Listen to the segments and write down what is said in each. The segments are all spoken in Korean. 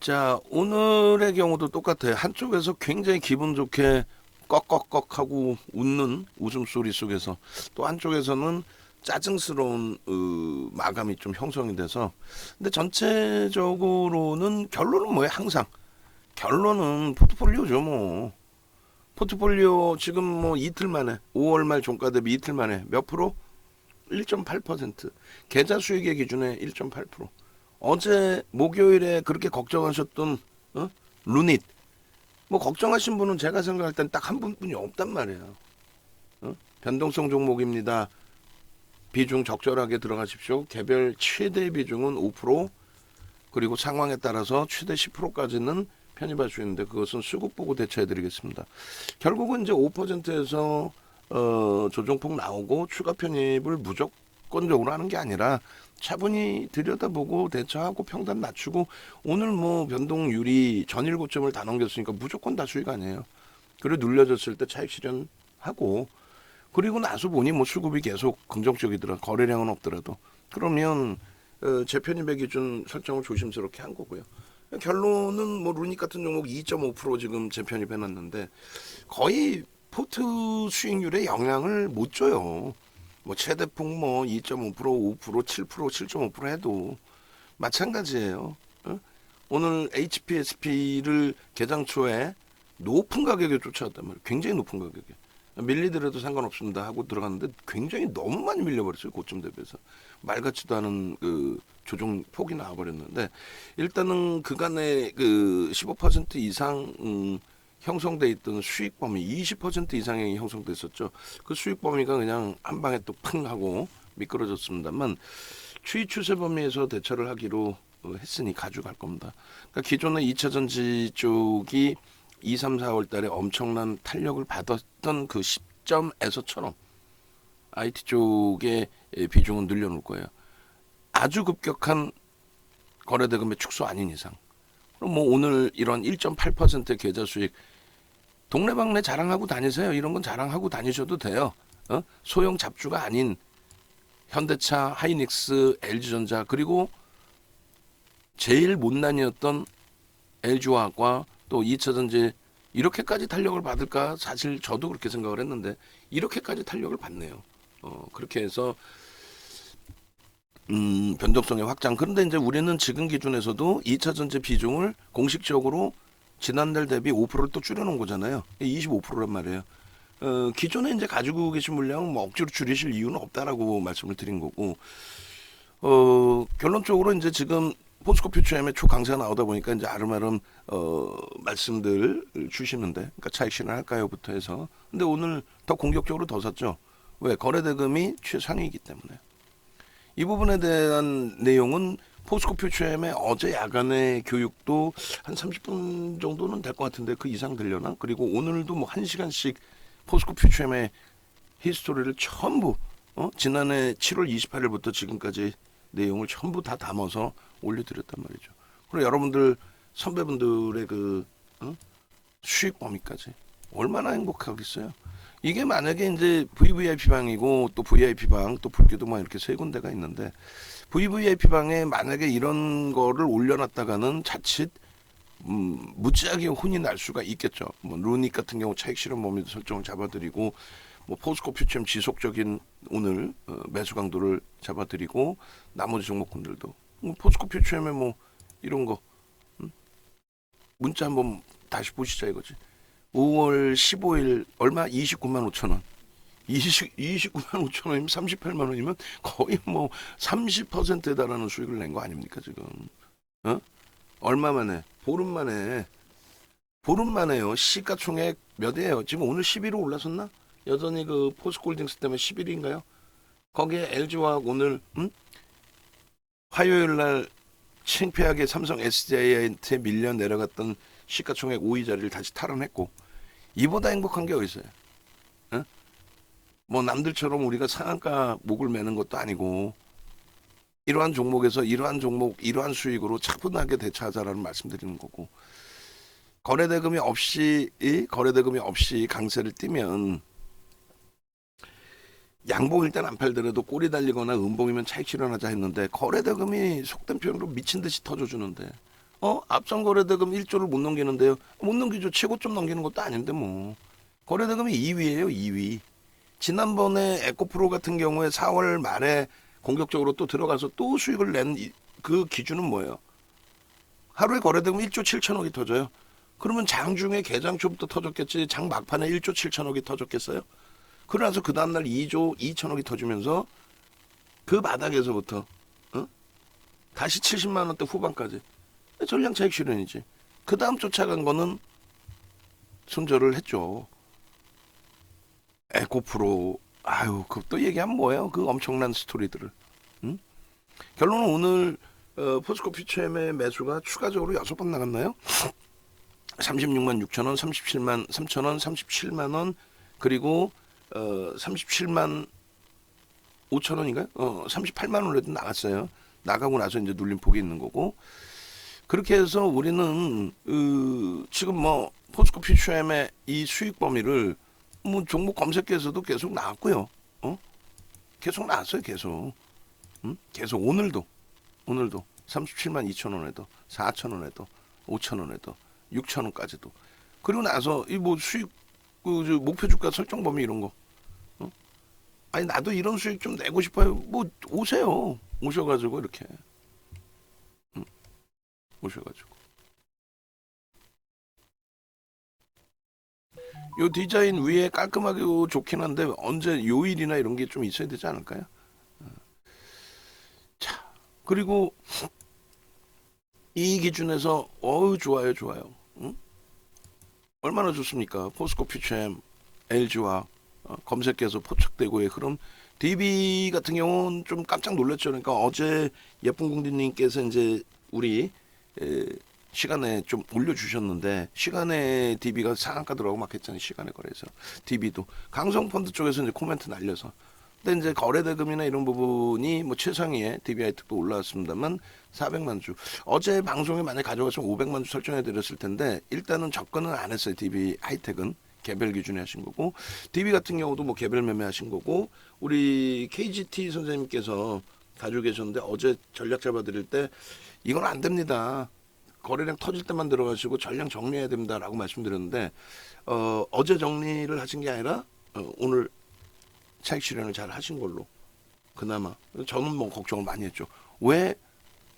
자, 오늘의 경우도 똑같아요. 한쪽에서 굉장히 기분 좋게 꺽꺽꺽 하고 웃는 웃음소리 속에서 또 한쪽에서는 짜증스러운 마감이 좀 형성이 돼서 근데 전체적으로는 결론은 뭐예요? 항상 결론은 포트폴리오죠 뭐. 포트폴리오 지금 뭐 이틀 만에 5월 말 종가 대비 이틀 만에 몇 프로? 1.8%. 계좌 수익의 기준에 1.8%. 어제 목요일에 그렇게 걱정하셨던 루닛 뭐 걱정하신 분은 제가 생각할 땐 딱 한 분뿐이 없단 말이에요. 변동성 종목입니다. 비중 적절하게 들어가십시오. 개별 최대 비중은 5%, 그리고 상황에 따라서 최대 10%까지는 편입할 수 있는데 그것은 수급 보고 대처해드리겠습니다. 결국은 이제 5%에서 조정폭 나오고 추가 편입을 무조건적으로 하는 게 아니라 차분히 들여다보고 대처하고 평단 낮추고 오늘 뭐 변동률이 전일 고점을 다 넘겼으니까 무조건 다 수익 아니에요. 그리고 눌려졌을 때 차익 실현하고 그리고 나서 보니 뭐 수급이 계속 긍정적이더라. 거래량은 없더라도 그러면 재편입의 기준 설정을 조심스럽게 한 거고요. 결론은 뭐 루닉 같은 종목 2.5% 지금 재편입 해놨는데 거의 포트 수익률에 영향을 못 줘요. 뭐 최대폭 뭐 2.5%, 5%, 7%, 7.5% 해도 마찬가지예요. 오늘 HPSP를 개장 초에 높은 가격에 쫓아왔단 말이에요. 굉장히 높은 가격에. 밀리더라도 상관없습니다 하고 들어갔는데 굉장히 너무 많이 밀려버렸어요. 고점 대비해서. 말 같지도 않은 그 조정 폭이 나와버렸는데 일단은 그간의 그 15% 이상 형성돼 있던 수익 범위 20% 이상이 형성돼 있었죠. 그 수익 범위가 그냥 한 방에 또 พึ่ 하고 미끄러졌습니다만 추이 추세 범위에서 대처를 하기로 했으니 가져갈 겁니다. 그러니까 기존의 2차 전지 쪽이 2, 3, 4월 달에 엄청난 탄력을 받았던 그 시점에서처럼 IT 쪽의 비중은 늘려놓을 거예요. 아주 급격한 거래대금의 축소 아닌 이상. 그럼 뭐 오늘 이런 1.8% 계좌 수익 동네방네 자랑하고 다니세요. 이런 건 자랑하고 다니셔도 돼요. 소형 잡주가 아닌 현대차, 하이닉스, LG전자 그리고 제일 못난이었던 LG화학과 또 2차전지 이렇게까지 탄력을 받을까 사실 저도 그렇게 생각을 했는데 이렇게까지 탄력을 받네요. 그렇게 해서 변동성의 확장. 그런데 이제 우리는 지금 기준에서도 2차전지 비중을 공식적으로 지난달 대비 5%를 또 줄여놓은 거잖아요. 25%란 말이에요. 기존에 이제 가지고 계신 물량은 뭐 억지로 줄이실 이유는 없다라고 말씀을 드린 거고, 결론적으로 이제 지금 포스코 퓨처엠의 초강세가 나오다 보니까 이제 아름아름 말씀들 주시는데, 그러니까 차익 실현할까요부터 해서. 근데 오늘 더 공격적으로 더 샀죠. 왜? 거래대금이 최상위이기 때문에. 이 부분에 대한 내용은 포스코 퓨처엠의 어제 야간의 교육도 한 30분 정도는 될 것 같은데 그 이상 되려나? 그리고 오늘도 뭐 1시간씩 포스코 퓨처엠의 히스토리를 전부 지난해 7월 28일부터 지금까지 내용을 전부 다 담아서 올려드렸단 말이죠. 그리고 여러분들 선배분들의 그 수익 범위까지 얼마나 행복하겠어요. 이게 만약에 이제 VVIP 방이고 또 VIP 방 또 불교도만 이렇게 세 군데가 있는데 VVIP 방에 만약에 이런 거를 올려놨다가는 자칫 무지하게 혼이 날 수가 있겠죠. 뭐 루닉 같은 경우 차익 실현 범위도 설정을 잡아드리고 뭐 포스코 퓨처엠 지속적인 오늘 매수 강도를 잡아드리고 나머지 종목군들도 포스코 퓨처엠에 뭐 이런 거 문자 한번 다시 보시자 이거지. 5월 15일 얼마? 29만 5천 원. 29만 5천 원이면 38만 원이면 거의 뭐 30%에 달하는 수익을 낸 거 아닙니까 지금? 얼마 만에? 보름 만에요. 시가총액 몇이에요? 지금 오늘 11호 올라섰나? 여전히 그 포스코홀딩스 때문에 11위인가요? 거기에 LG화학 오늘 화요일 날 창피하게 삼성 SDI한테 밀려 내려갔던 시가총액 5위 자리를 다시 탈환했고 이보다 행복한 게 어디 있어요? 뭐 남들처럼 우리가 상한가 목을 매는 것도 아니고 이러한 종목에서 이러한 종목 이러한 수익으로 차분하게 대처하자라는 말씀드리는 거고 거래대금이 없이 강세를 띠면 양봉 일단 안 팔더라도 꼬리 달리거나 음봉이면 차익 실현하자 했는데 거래대금이 속된 표현으로 미친 듯이 터져주는데 앞선 거래대금 1조를 못 넘기는데요. 못 넘기죠. 최고점 넘기는 것도 아닌데 뭐. 거래대금이 2위예요, 2위. 지난번에 에코프로 같은 경우에 4월 말에 공격적으로 또 들어가서 또 수익을 낸 그 기준은 뭐예요? 하루에 거래대금 1조 7천억이 터져요. 그러면 장중에 개장 초부터 터졌겠지. 장 막판에 1조 7천억이 터졌겠어요? 그러나서 그 다음날 2조 2천억이 터지면서 그 바닥에서부터 다시 70만 원대 후반까지 전량 차익 실현이지. 그 다음 쫓아간 거는 손절을 했죠. 에코프로 아유 그또 얘기하면 뭐예요? 그 엄청난 스토리들을. 응? 결론은 오늘 포스코 퓨처엠의 매수가 추가적으로 6번 나갔나요? 36만 6천 원, 37만 3천 원, 37만 원, 그리고 37만 5천 원인가요? 38만 원에도 나갔어요. 나가고 나서 이제 눌림폭이 있는 거고. 그렇게 해서 우리는 지금 뭐 포스코 퓨처엠의 이 수익 범위를 뭐 종목 검색에서도 계속 나왔고요. 계속 나왔어요. 계속. 계속 오늘도 37만 2천 원에도 4천 원에도 5천 원에도 6천 원까지도. 그리고 나서 이 뭐 수익 그 목표 주가 설정 범위 이런 거. 아니 나도 이런 수익 좀 내고 싶어요. 뭐 오세요. 오셔가지고 이렇게 오셔가지고 요 디자인 위에 깔끔하게 좋긴 한데 언제 요일이나 이런 게 좀 있어야 되지 않을까요? 자 그리고 이 기준에서 좋아요 좋아요. 얼마나 좋습니까? 포스코 퓨처엠 LG와 검색해서 포착되고의 흐름. DB 같은 경우는 좀 깜짝 놀랐죠. 그러니까 어제 예쁜 공주님께서 이제 우리 시간에 좀 올려주셨는데 시간에 DB가 상한가 들어가고 막 했잖아요. 시간에 거래해서 DB도 강성펀드 쪽에서 이제 코멘트 날려서. 근데 이제 거래대금이나 이런 부분이 뭐 최상위에 DBI 특도 올라왔습니다만 400만 주. 어제 방송에 만약 가져갔으면 500만 주 설정해 드렸을 텐데 일단은 접근은 안 했어요. DB 하이텍은 개별 기준에 하신 거고 DB 같은 경우도 뭐 개별 매매 하신 거고 우리 KGT 선생님께서 가지고 계셨는데 어제 전략 잡아드릴 때 이건 안 됩니다. 거래량 터질 때만 들어가시고 전량 정리해야 됩니다라고 말씀드렸는데 어제 정리를 하신 게 아니라 오늘 차익 실현을 잘 하신 걸로 그나마. 저는 뭐 걱정을 많이 했죠. 왜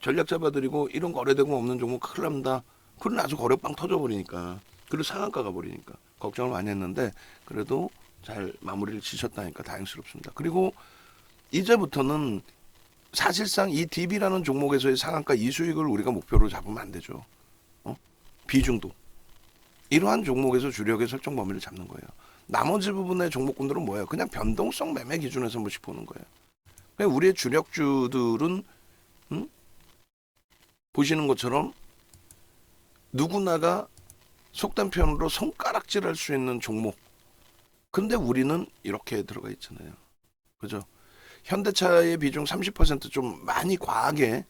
전략 잡아드리고 이런 거래대금 없는 종목 큰일 납니다. 그러고 나서 거래 빵 터져버리니까 그리고 상한가 가버리니까 걱정을 많이 했는데 그래도 잘 마무리를 지셨다니까 다행스럽습니다. 그리고 이제부터는 사실상 이 DB라는 종목에서의 상한가 이수익을 우리가 목표로 잡으면 안 되죠. 비중도 이러한 종목에서 주력의 설정 범위를 잡는 거예요. 나머지 부분의 종목군들은 뭐예요? 그냥 변동성 매매 기준에서 한 번씩 보는 거예요. 그냥 우리의 주력주들은 보시는 것처럼 누구나가 속된 표현으로 손가락질할 수 있는 종목. 근데 우리는 이렇게 들어가 있잖아요. 그죠? 현대차의 비중 30%좀 많이 과하게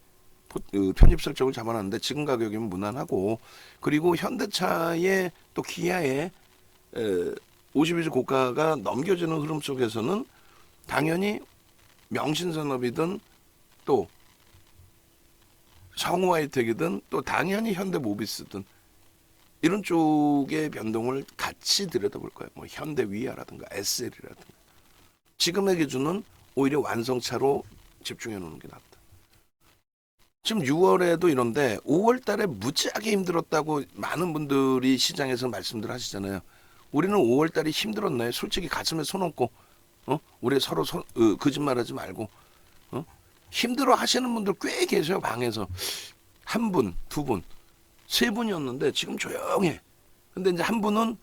편입 설정을 잡아놨는데 지금 가격이면 무난하고 그리고 현대차의 또 기아의 52주 고가가 넘겨지는 흐름 속에서는 당연히 명신산업이든 또 성우하이텍이든 또 당연히 현대모비스든 이런 쪽의 변동을 같이 들여다볼 거예요. 뭐 현대위아라든가 SL이라든가 지금의 기준은 오히려 완성차로 집중해 놓는 게 낫다. 지금 6월에도 이런데 5월 달에 무지하게 힘들었다고 많은 분들이 시장에서 말씀들 하시잖아요. 우리는 5월 달이 힘들었나요? 솔직히 가슴에 손 얹고 우리 서로 거짓말하지 말고 힘들어 하시는 분들 꽤 계세요. 방에서 한 분, 두 분, 세 분이었는데 지금 조용해. 근데 이제 한 분은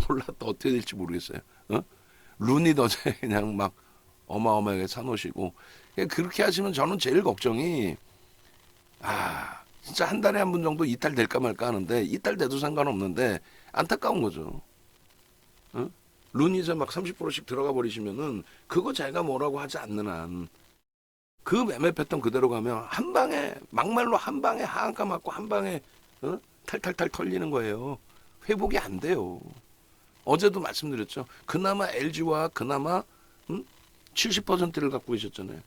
몰라 또 어떻게 될지 모르겠어요. 룬이 어제 그냥 막 어마어마하게 사놓으시고 그렇게 하시면 저는 제일 걱정이 진짜 한 달에 한 분 정도 이탈 될까 말까 하는데 이탈 돼도 상관없는데 안타까운 거죠. 룬이서 막 30%씩 들어가 버리시면은 그거 제가 뭐라고 하지 않는 한 그 매매 패턴 그대로 가면 한 방에 막말로 한 방에 하한가 맞고 한 방에 탈탈탈 털리는 거예요. 회복이 안 돼요. 어제도 말씀드렸죠. 그나마 LG와 그나마 70%를 갖고 계셨잖아요.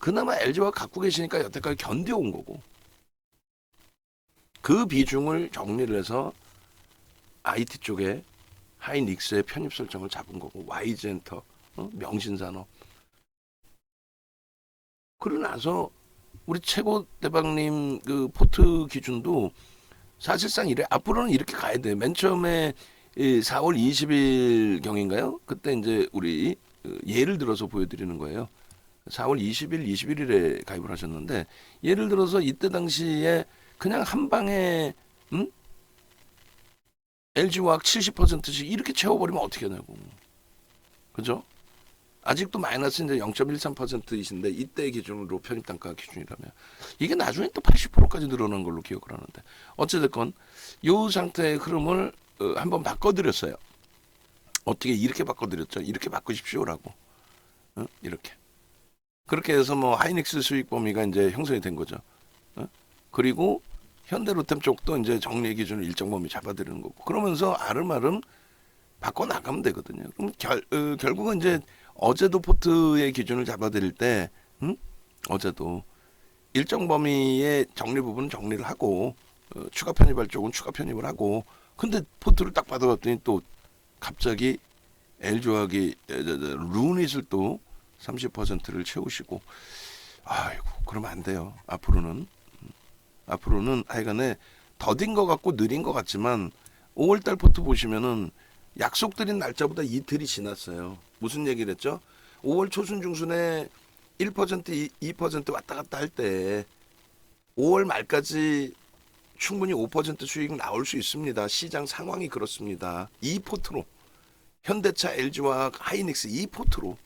그나마 LG와 갖고 계시니까 여태까지 견뎌온 거고 그 비중을 정리를 해서 IT 쪽에 하이닉스의 편입 설정을 잡은 거고 YG엔터, 명신산업. 그러고 나서 우리 최고 대박님 그 포트 기준도 사실상 이래 앞으로는 이렇게 가야 돼. 맨 처음에 4월 20일 경인가요? 그때 이제 우리 예를 들어서 보여드리는 거예요. 4월 20일, 21일에 가입을 하셨는데 예를 들어서 이때 당시에 그냥 한 방에 LG화학 70%씩 이렇게 채워버리면 어떻게 하냐고. 그죠? 아직도 마이너스 이제 0.13%이신데 이때 기준으로 편입 단가 기준이라면 이게 나중에 또 80%까지 늘어난 걸로 기억을 하는데 어찌됐건 이 상태의 흐름을 한번 바꿔드렸어요. 어떻게 이렇게 바꿔드렸죠? 이렇게 바꾸십시오라고. 이렇게. 그렇게 해서 뭐 하이닉스 수익 범위가 이제 형성이 된 거죠. 그리고 현대로템 쪽도 이제 정리 기준을 일정 범위 잡아드리는 거고 그러면서 아름아름 바꿔 나가면 되거든요. 그럼 결국은 이제 어제도 포트의 기준을 잡아드릴 때 어제도 일정 범위의 정리 부분은 정리를 하고 추가 편입할 쪽은 추가 편입을 하고 근데 포트를 딱 받아봤더니 또 갑자기 LG화학이 루닛을 또 30%를 채우시고 아이고 그러면 안 돼요. 앞으로는 하여간에 더딘 것 같고 느린 것 같지만 5월달 포트 보시면은 약속드린 날짜보다 이틀이 지났어요. 무슨 얘기를 했죠? 5월 초순 중순에 1% 2% 왔다 갔다 할 때 5월 말까지 충분히 5% 수익 나올 수 있습니다. 시장 상황이 그렇습니다. 이 포트로 현대차, LG화학, 하이닉스 이 포트로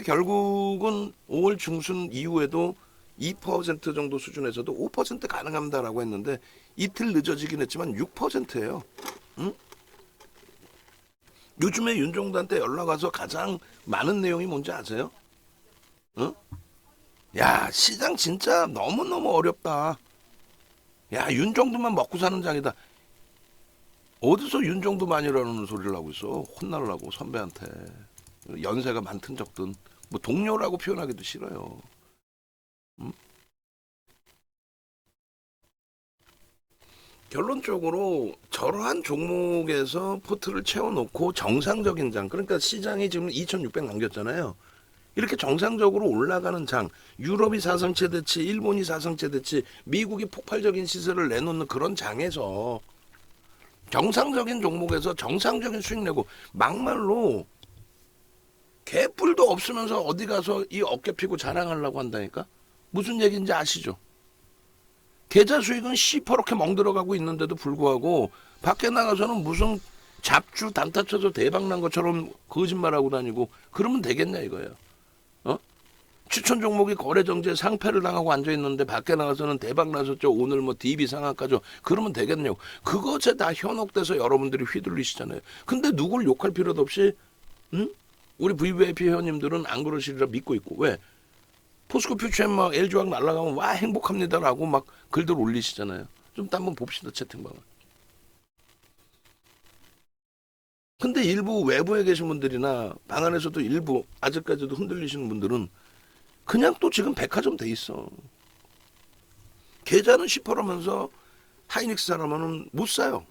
결국은 5월 중순 이후에도 2% 정도 수준에서도 5% 가능합니다라고 했는데 이틀 늦어지긴 했지만 6%예요. 응? 요즘에 윤종단한테 연락 와서 가장 많은 내용이 뭔지 아세요? 응? 야 시장 진짜 너무너무 어렵다. 야 윤정도만 먹고 사는 장이다. 어디서 윤정도만이라는 소리를 하고 있어. 혼나려고 선배한테. 연세가 많든 적든 뭐 동료라고 표현하기도 싫어요. 응? 결론적으로 저러한 종목에서 포트를 채워놓고 정상적인 장 그러니까 시장이 지금 2600 남겼잖아요. 이렇게 정상적으로 올라가는 장 유럽이 사상 최대치 일본이 사상 최대치 미국이 폭발적인 시세를 내놓는 그런 장에서 정상적인 종목에서 정상적인 수익 내고 막말로 개뿔도 없으면서 어디 가서 이 어깨 피고 자랑하려고 한다니까 무슨 얘기인지 아시죠? 계좌 수익은 시퍼렇게 멍들어가고 있는데도 불구하고 밖에 나가서는 무슨 잡주 단타 쳐서 대박 난 것처럼 거짓말하고 다니고 그러면 되겠냐 이거예요. 추천 종목이 거래 정지에 상패를 당하고 앉아 있는데 밖에 나가서는 대박 나셨죠. 오늘 뭐 DB 상한가죠. 그러면 되겠냐고. 그것에 다 현혹돼서 여러분들이 휘둘리시잖아요. 근데 누굴 욕할 필요도 없이 우리 VVIP 회원님들은 안 그러시리라 믿고 있고 왜? 포스코 퓨처엠 막 LG화학 날아가면 와 행복합니다라고 막 글들 올리시잖아요. 좀 또 한번 봅시다 채팅방을. 근데 일부 외부에 계신 분들이나 방 안에서도 일부 아직까지도 흔들리시는 분들은 그냥 또 지금 백화점 돼 있어. 계좌는 10%라면서 하이닉스 사람은 못 사요.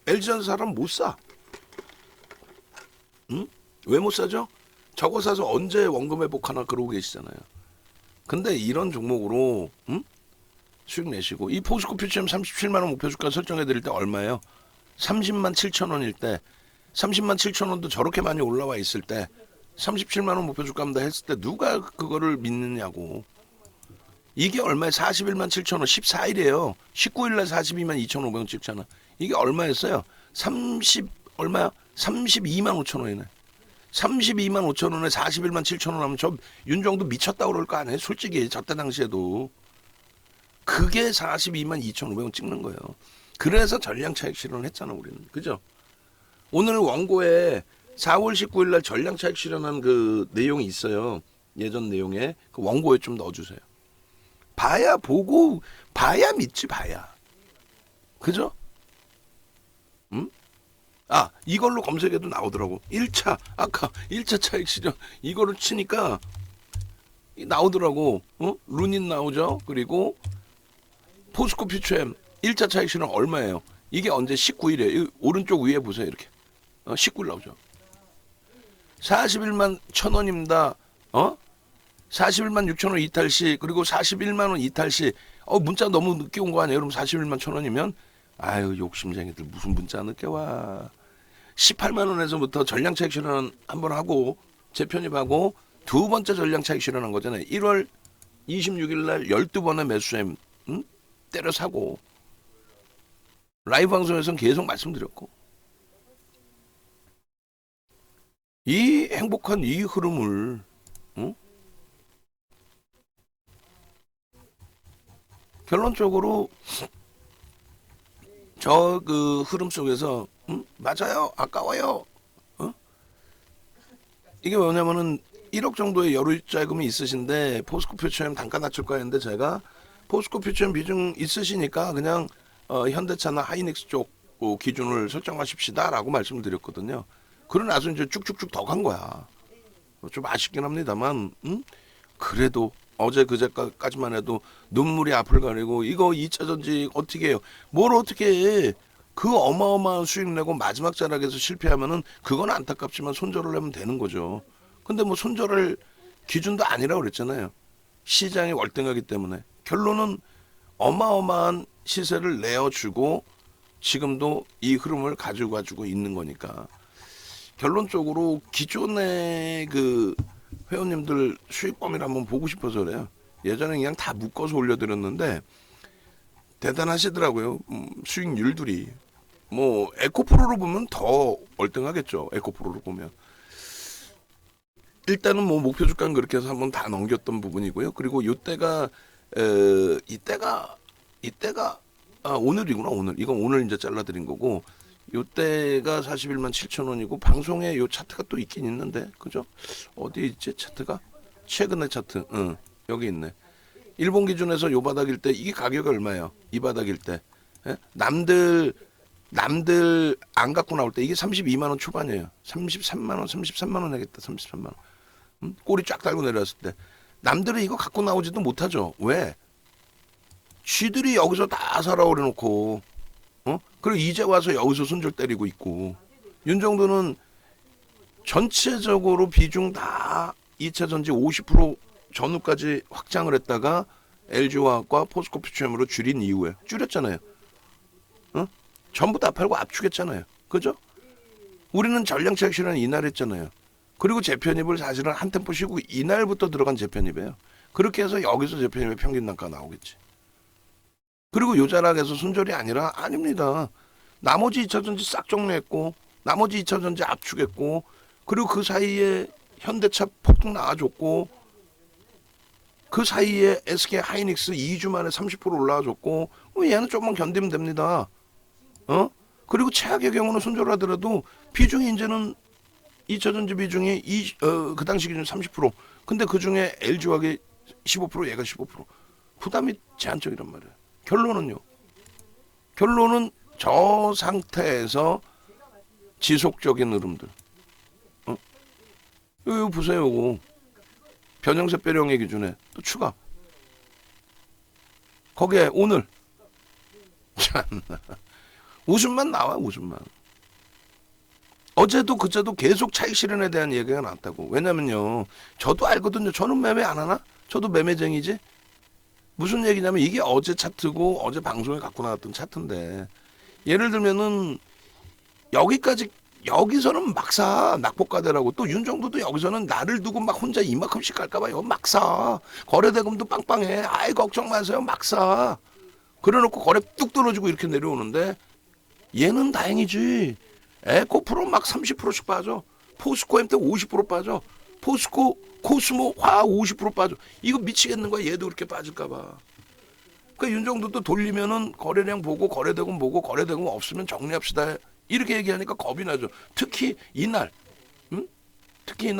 LG전자 사람 못 사. 응? 왜 못 사죠? 저거 사서 언제 원금 회복하나 그러고 계시잖아요. 근데 이런 종목으로 수익 내시고 이 포스코 퓨처엠 37만 원 목표 주가 설정해 드릴 때 얼마예요? 30만 7천 원일 때 30만 7천 원도 저렇게 많이 올라와 있을 때 37만 원 목표 주가입니다 했을 때 누가 그거를 믿느냐고. 이게 얼마에 41만 7천 원 14일이에요. 19일 날 42만 2,500원 찍잖아. 이게 얼마였어요? 30 얼마야? 32만 5천 원이네. 32만 5천 원에 41만 7천 원 하면 저 윤정도 미쳤다 그럴 거 아니에요? 솔직히 저때 당시에도. 그게 42만 2,500원 찍는 거예요. 그래서 전량 차익 실현을 했잖아 우리는. 그죠? 오늘 원고에 4월 19일 날 전량 차익 실현한 그 내용이 있어요. 예전 내용에. 그 원고에 좀 넣어주세요. 봐야 보고 봐야 믿지 봐야. 그죠? 응? 아 이걸로 검색해도 나오더라고. 1차 아까 1차 차익 실현 이거를 치니까 나오더라고. 루닛 나오죠. 그리고 포스코 퓨처엠 일자 차익 실현 얼마예요? 이게 언제 19일이에요. 오른쪽 위에 보세요. 이렇게 19일 나오죠. 41만 1,000원입니다. 41만 6천 원 이탈 시, 그리고 41만 원 이탈 시. 문자 너무 늦게 온 거 아니에요? 그럼 41만 1,000원이면 아유 욕심쟁이들 무슨 문자 늦게 와. 18만 원에서부터 전량 차익 실현 한번 하고 재편입하고 두 번째 전량 차익 실현한 거잖아요. 1월 26일 날 12번의 매수셈 때려 사고 라이브 방송에서는 계속 말씀드렸고 이 행복한 이 흐름을 결론적으로 저 그 흐름 속에서 맞아요 아까워요 이게 뭐냐면은 1억 정도의 여유자금이 있으신데 포스코 퓨처엠 단가 낮출 거 했는데 제가 포스코 퓨처엠 비중 있으시니까 그냥 현대차나 하이닉스 쪽 기준을 설정하십시다라고 말씀을 드렸거든요. 그러고 나서 이제 쭉쭉쭉 더 간 거야. 좀 아쉽긴 합니다만 그래도 어제 그제까지만 해도 눈물이 앞을 가리고 이거 2차 전지 어떻게 해요? 뭘 어떻게 해? 그 어마어마한 수익 내고 마지막 자락에서 실패하면은 그건 안타깝지만 손절을 하면 되는 거죠. 근데 뭐 손절할 기준도 아니라고 그랬잖아요. 시장이 월등하기 때문에. 결론은 어마어마한 시세를 내어주고 지금도 이 흐름을 가지고 있는 거니까. 결론적으로 기존의 그 회원님들 수익 범위를 한번 보고 싶어서 그래요. 예전에 그냥 다 묶어서 올려드렸는데 대단하시더라고요. 수익률들이. 뭐 에코프로로 보면 더 월등하겠죠. 에코프로로 보면. 일단은 뭐 목표 주가는 그렇게 해서 한번 다 넘겼던 부분이고요. 그리고 이때가 오늘이구나. 오늘 이건 오늘 이제 잘라드린 거고 이때가 41만 7천 원이고 방송에 요 차트가 또 있긴 있는데 그죠? 어디 있지 차트가? 최근의 차트 여기 있네. 일본 기준에서 요 바닥일 때 이게 가격이 얼마예요? 이 바닥일 때 예? 남들 안 갖고 나올 때 이게 32만 원 초반이에요. 33만 원, 33만 원 하겠다. 33만 원. 꼬리 쫙 달고 내려왔을 때 남들은 이거 갖고 나오지도 못하죠. 왜? 쥐들이 여기서 다 살아 오려놓고 그리고 이제 와서 여기서 손절 때리고 있고 윤정도는 전체적으로 비중 다 2차 전지 50% 전후까지 확장을 했다가 LG화학과 포스코 퓨처엠으로 줄인 이후에 줄였잖아요. 전부 다 팔고 압축했잖아요. 그죠? 우리는 전량 차익 실현 이날 했잖아요. 그리고 재편입을 사실은 한 템포 쉬고 이날부터 들어간 재편입이에요. 그렇게 해서 여기서 재편입의 평균 단가가 나오겠지. 그리고 요 자락에서 손절이 아니라 아닙니다. 나머지 2차 전지 싹 정리했고 나머지 2차 전지 압축했고 그리고 그 사이에 현대차 폭등 나와줬고 그 사이에 SK 하이닉스 2주 만에 30% 올라와줬고 얘는 조금만 견디면 됩니다. 그리고 최악의 경우는 손절을 하더라도 비중이 이제는 2차 전지 비중이 그 당시 기준 30%. 근데 그 중에 LG화학이 15%, 얘가 15%. 부담이 제한적이란 말이에요. 결론은요. 결론은 저 상태에서 지속적인 흐름들. 이거 보세요. 이거. 변형세 빼령의 기준에 또 추가. 거기에 오늘. 참나. 웃음만 나와 웃음만. 어제도 그제도 계속 차익 실현에 대한 얘기가 나왔다고. 왜냐면요. 저도 알거든요. 저는 매매 안 하나? 저도 매매쟁이지. 무슨 얘기냐면 이게 어제 차트고 어제 방송에 갖고 나왔던 차트인데 예를 들면은 여기서는 막 사. 낙폭과대라고. 또 윤정도도 여기서는 나를 두고 막 혼자 이만큼씩 갈까봐 막 사. 거래대금도 빵빵해. 아이 걱정 마세요. 막 사. 그래놓고 거래 뚝 떨어지고 이렇게 내려오는데 얘는 다행이지. 에코프로 막 30%씩 빠져. 포스코 M 때 50% 빠져. 포스코 코스모 화 50% 빠져. 이거 미치겠는 거야. 얘도 그렇게 빠질까봐. 그러니까 윤정도도 돌리면은 거래량 보고 거래대금 보고 거래대금 없으면 정리합시다. 이렇게 얘기하니까 겁이 나죠. 특히 이날, 특히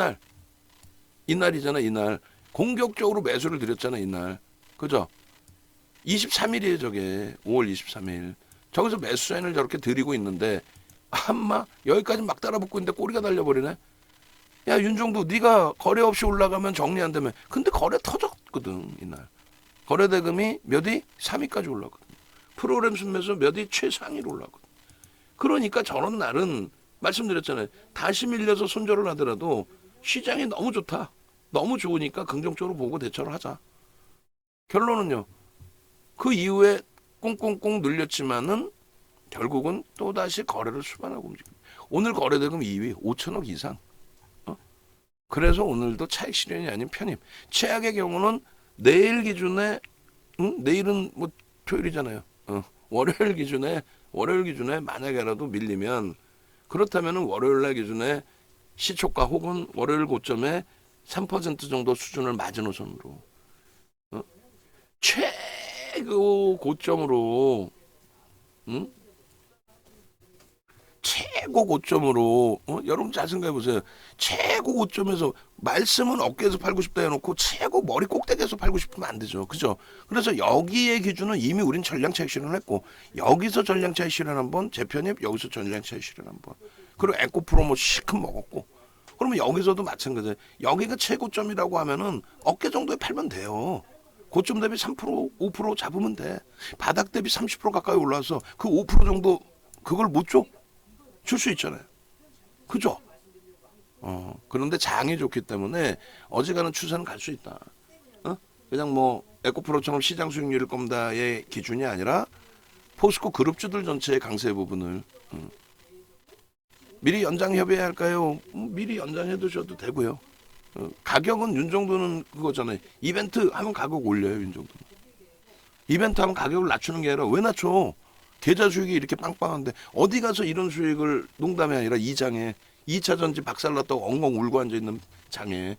이날이잖아. 이날 공격적으로 매수를 드렸잖아. 이날, 그죠? 23일이에요. 저게 5월 23일. 저기서 매수 사인을 저렇게 드리고 있는데 한마 여기까지 막 따라붙고 있는데 꼬리가 달려버리네. 야 윤정도 네가 거래 없이 올라가면 정리한다며. 근데 거래 터졌거든. 이날 거래대금이 몇위? 3위까지 올라갔거든. 프로그램 순매수 몇이 최상위로 올라가고. 그러니까 저런 날은 말씀드렸잖아요. 다시 밀려서 손절을 하더라도 시장이 너무 좋다. 너무 좋으니까 긍정적으로 보고 대처를 하자. 결론은요. 그 이후에 꽁꽁꽁 늘렸지만은 결국은 또다시 거래를 수반하고 움직입니다. 오늘 거래대금 2위 5천억 이상. 그래서 오늘도 차익 실현이 아닌 편입. 최악의 경우는 내일 기준에 내일은 뭐 토요일이잖아요. 월요일 기준에 만약에라도 밀리면 그렇다면은 월요일 날 기준에 시초가 혹은 월요일 고점에 3% 정도 수준을 마지노선으로 최고 고점으로 최고 고점으로 여러분 잘 생각해 보세요. 최고 고점에서 말씀은 어깨에서 팔고 싶다 해놓고 최고 머리 꼭대기에서 팔고 싶으면 안 되죠. 그죠? 그래서 여기의 기준은 이미 우린 전량 차익 실현을 했고 여기서 전량 차익 실현 한번 재편입 여기서 전량 차익 실현 한번 그리고 에코프로 뭐 실컷 먹었고 그러면 여기서도 마찬가지예요. 여기가 최고점이라고 하면은 어깨 정도에 팔면 돼요. 고점 대비 3% 5% 잡으면 돼. 바닥 대비 30% 가까이 올라와서 그 5% 정도 그걸 못 줘? 줄 수 있잖아요. 그죠? 그런데 장이 좋기 때문에 어지간한 추세는 갈 수 있다. 그냥 뭐 에코프로처럼 시장 수익률일 겁니다의 기준이 아니라 포스코 그룹주들 전체의 강세 부분을 미리 연장 협의할까요? 미리 연장해 두셔도 되고요. 가격은 윤 정도는 그거잖아요. 이벤트 하면 가격 올려요, 윤 정도는. 이벤트 하면 가격을 낮추는 게 아니라 왜 낮춰? 계좌 수익이 이렇게 빵빵한데 어디 가서 이런 수익을 농담이 아니라 이 장에 2차 전지 박살났다고 엉엉 울고 앉아있는 장에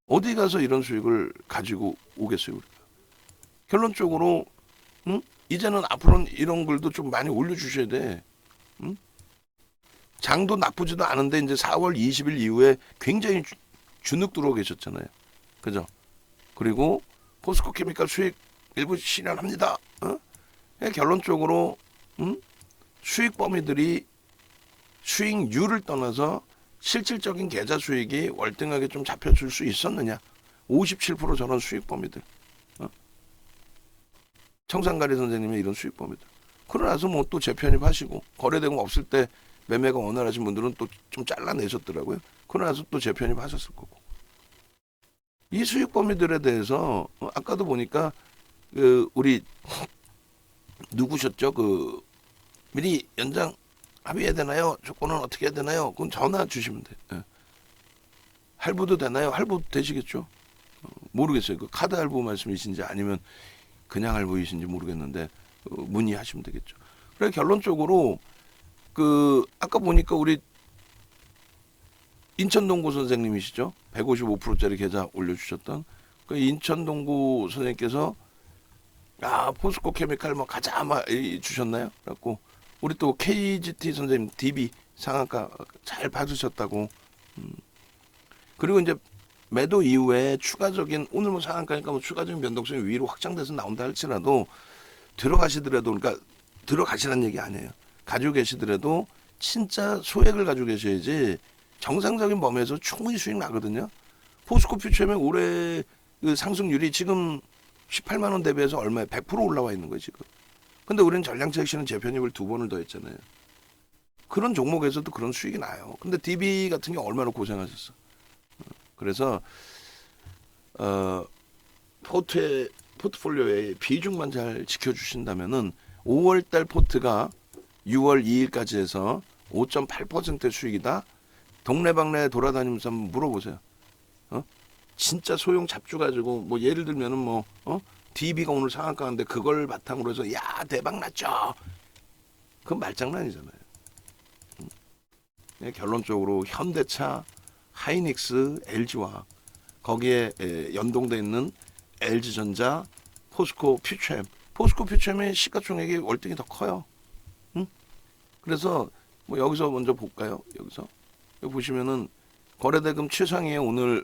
어디 가서 이런 수익을 가지고 오겠어요 우리가. 결론적으로 이제는 앞으로는 이런 글도 좀 많이 올려주셔야 돼. 장도 나쁘지도 않은데 이제 4월 20일 이후에 굉장히 주눅 들어오 계셨잖아요. 그죠? 그리고 포스코 케미칼 수익 일부 실현합니다. 결론적으로 수익 범위들이 수익률을 떠나서 실질적인 계좌 수익이 월등하게 좀 잡혀줄 수 있었느냐? 57% 저런 수익 범위들. 청산가리 선생님의 이런 수익 범위들. 그러고 나서 뭐 또 재편입하시고 거래대금 없을 때 매매가 원활하신 분들은 또 좀 잘라내셨더라고요. 그러고 나서 또 재편입하셨을 거고. 이 수익 범위들에 대해서 아까도 보니까 우리 누구셨죠? 미리 연장 합의해야 되나요? 조건은 어떻게 해야 되나요? 그건 전화 주시면 돼요. 할부도 되나요? 할부 되시겠죠? 모르겠어요. 그 카드 할부 말씀이신지 아니면 그냥 할부이신지 모르겠는데 문의하시면 되겠죠. 그래 결론적으로 아까 보니까 우리 인천동구 선생님이시죠? 155%짜리 계좌 올려주셨던 그 인천동구 선생님께서 포스코 케미칼 뭐 가자 주셨나요? 그래갖고 우리 또 KGT 선생님 DB 상한가 잘 받으셨다고. 그리고 이제 매도 이후에 추가적인 오늘 뭐 상한가니까 뭐 추가적인 변동성이 위로 확장돼서 나온다 할지라도 들어가시더라도 그러니까 들어가시라는 얘기 아니에요. 가지고 계시더라도 진짜 소액을 가지고 계셔야지 정상적인 범위에서 충분히 수익 나거든요. 포스코 퓨처엠의 올해 그 상승률이 지금 18만 원 대비해서 얼마에 100% 올라와 있는 거예요 지금. 근데 우리는 전량차익 실현 재편입을 2번을 더 했잖아요. 그런 종목에서도 그런 수익이 나요. 근데 DB 같은 경우 얼마나 고생하셨어. 그래서 포트폴리오의 비중만 잘 지켜주신다면은 5월달 포트가 6월 2일까지 해서 5.8% 수익이다. 동네방네 돌아다니면서 한번 물어보세요. 진짜 소형 잡주 가지고 뭐 예를 들면은 뭐 DB가 오늘 상한가인데 그걸 바탕으로 해서 야 대박 났죠. 그건 말장난이잖아요. 결론적으로 현대차, 하이닉스, LG화학 거기에 연동돼 있는 LG전자, 포스코 퓨처엠. 포스코 퓨처엠의 시가총액이 월등히 더 커요. 그래서 뭐 여기서 먼저 볼까요? 여기 보시면은 거래대금 최상위에 오늘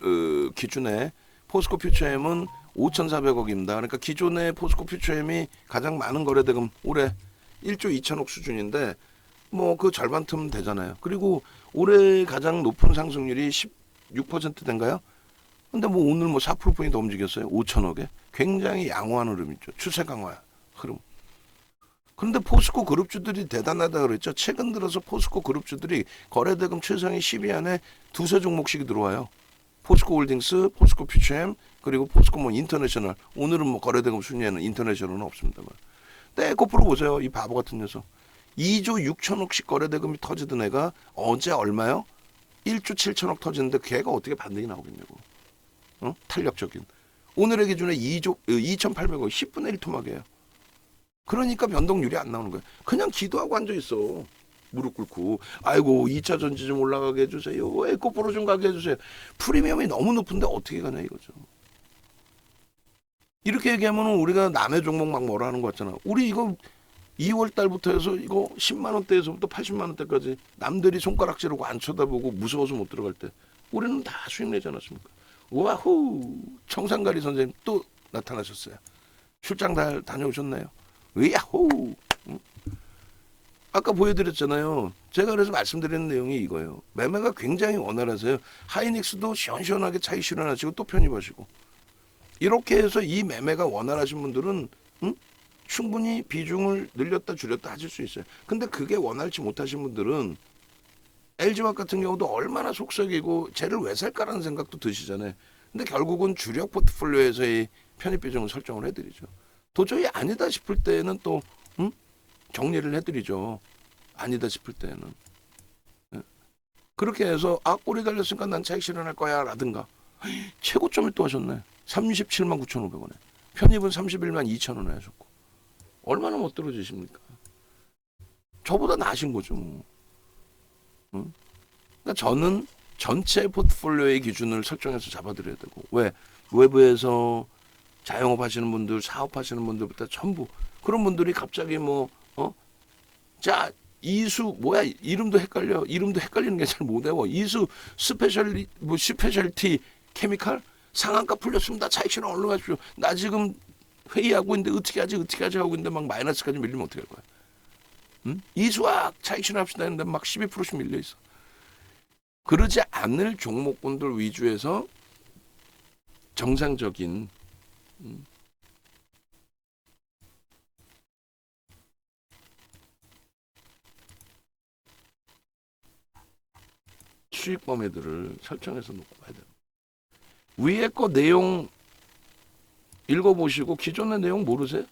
기준에 포스코 퓨처엠은 5,400억입니다. 그러니까 기존의 포스코 퓨처엠이 가장 많은 거래대금 올해 1조 2천억 수준인데 뭐 그 절반 틈 되잖아요. 그리고 올해 가장 높은 상승률이 16%인가요? 근데 뭐 오늘 뭐 4%포인트 더 움직였어요. 5천억에. 굉장히 양호한 흐름이죠. 추세 강화. 흐름. 그런데 포스코 그룹주들이 대단하다 그랬죠. 최근 들어서 포스코 그룹주들이 거래대금 최상위 10위 안에 두세 종목씩이 들어와요. 포스코 홀딩스, 포스코 퓨처엠, 그리고 포스코 뭐 인터내셔널. 오늘은 뭐 거래대금 순위에는 인터내셔널은 없습니다만. 근데 에코프로 보세요. 이 바보 같은 녀석. 2조 6천억씩 거래대금이 터지던 애가 어제 얼마요? 1조 7천억 터지는데 걔가 어떻게 반등이 나오겠냐고. 탄력적인. 오늘의 기준에 2조 2,800억 10분의 1 토막이에요. 그러니까 변동률이 안 나오는 거예요. 그냥 기도하고 앉아 있어. 무릎 꿇고 아이고 2차 전지 좀 올라가게 해주세요. 에코프로 좀 가게 해주세요. 프리미엄이 너무 높은데 어떻게 가냐 이거죠. 이렇게 얘기하면 우리가 남의 종목 막 뭐라 하는 거 같잖아. 우리 이거 2월 달부터 해서 이거 10만 원대에서부터 80만 원대까지 남들이 손가락질하고 안 쳐다보고 무서워서 못 들어갈 때 우리는 다 수익 내지 않았습니까? 와후 청산가리 선생님 또 나타나셨어요. 출장 다녀오셨나요? 야호. 아까 보여드렸잖아요. 제가 그래서 말씀드리는 내용이 이거예요. 매매가 굉장히 원활하세요. 하이닉스도 시원시원하게 차익 실현하시고 또 편입하시고 이렇게 해서 이 매매가 원활하신 분들은 충분히 비중을 늘렸다 줄였다 하실 수 있어요. 근데 그게 원활치 못하신 분들은 LG화학 같은 경우도 얼마나 속썩이고 쟤를 왜 살까라는 생각도 드시잖아요. 근데 결국은 주력 포트폴리오에서의 편입 비중을 설정을 해드리죠. 도저히 아니다 싶을 때는 또 정리를 해드리죠. 아니다 싶을 때는. 그렇게 해서 꼬리 달렸으니까 난 차익 실현할 거야 라든가 최고점을 또 하셨네. 37만 9,500원에 편입은 31만 2천원에 하셨고 얼마나 못 떨어지십니까? 저보다 나으신 거죠. 그러니까 저는 전체 포트폴리오의 기준을 설정해서 잡아드려야 되고 왜? 외부에서 자영업 하시는 분들, 사업하시는 분들부터 전부 그런 분들이 갑자기 자 이수 뭐야 이름도 헷갈려 이름도 헷갈리는 게 잘 못 외워 이수 스페셜티 케미칼 상한가 풀렸습니다 차익 실현 얼른 하십시오 나 지금 회의하고 있는데 어떻게 하지 하고 있는데 막 마이너스까지 밀리면 어떻게 할 거야? 이수학 차익 실현합시다 했는데 막 12%씩 밀려 있어. 그러지 않을 종목군들 위주에서 정상적인 수익 범위들을 설정해서 놓고 봐야 돼요. 위에 거 내용 읽어보시고 기존의 내용 모르세요?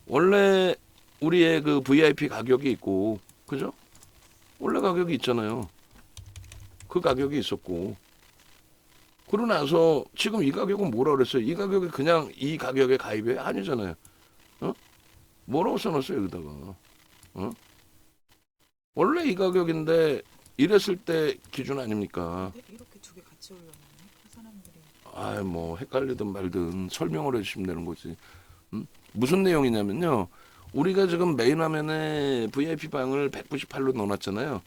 원래 우리의 그 VIP 가격이 있고 그죠? 원래 가격이 있잖아요. 그 가격이 있었고 그러고 나서 지금 이 가격은 뭐라 그랬어요? 이 가격이 그냥 이 가격에 가입해? 아니잖아요. 뭐라고 써놨어요 여기다가? 원래 이 가격인데 이랬을 때 기준 아닙니까? 이렇게 두 개 같이 올려놓네. 사람들이. 뭐 헷갈리든 말든 설명을 해주시면 되는 거지. 무슨 내용이냐면요. 우리가 지금 메인 화면에 VIP 방을 198로 넣어놨잖아요.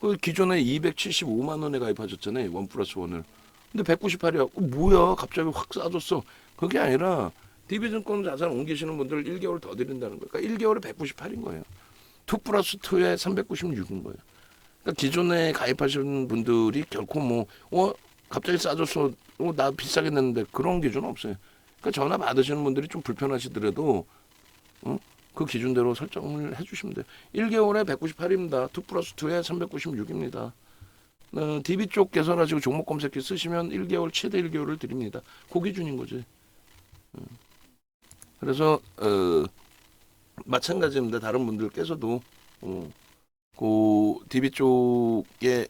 그 기존에 275만 원에 가입하셨잖아요. 원 플러스 원을. 근데 198이야. 뭐야? 갑자기 확 싸졌어. 그게 아니라 DB증권 자산 옮기시는 분들 1개월 더 드린다는 거예요. 그러니까 1개월에 198인 거예요. 2 플러스 2에 396인 거예요. 그러니까 기존에 가입하신 분들이 결코 갑자기 싸졌어. 나 비싸게 냈는데 그런 기준 없어요. 그러니까 전화 받으시는 분들이 좀 불편하시더라도 그 기준대로 설정을 해주시면 돼요. 1개월에 198입니다. 2 플러스 2에 396입니다. DB 쪽 개설하시고 종목 검색기 쓰시면 1개월 최대 1개월을 드립니다. 그 기준인 거지. 그래서 마찬가지입니다. 다른 분들께서도 그 DB 쪽에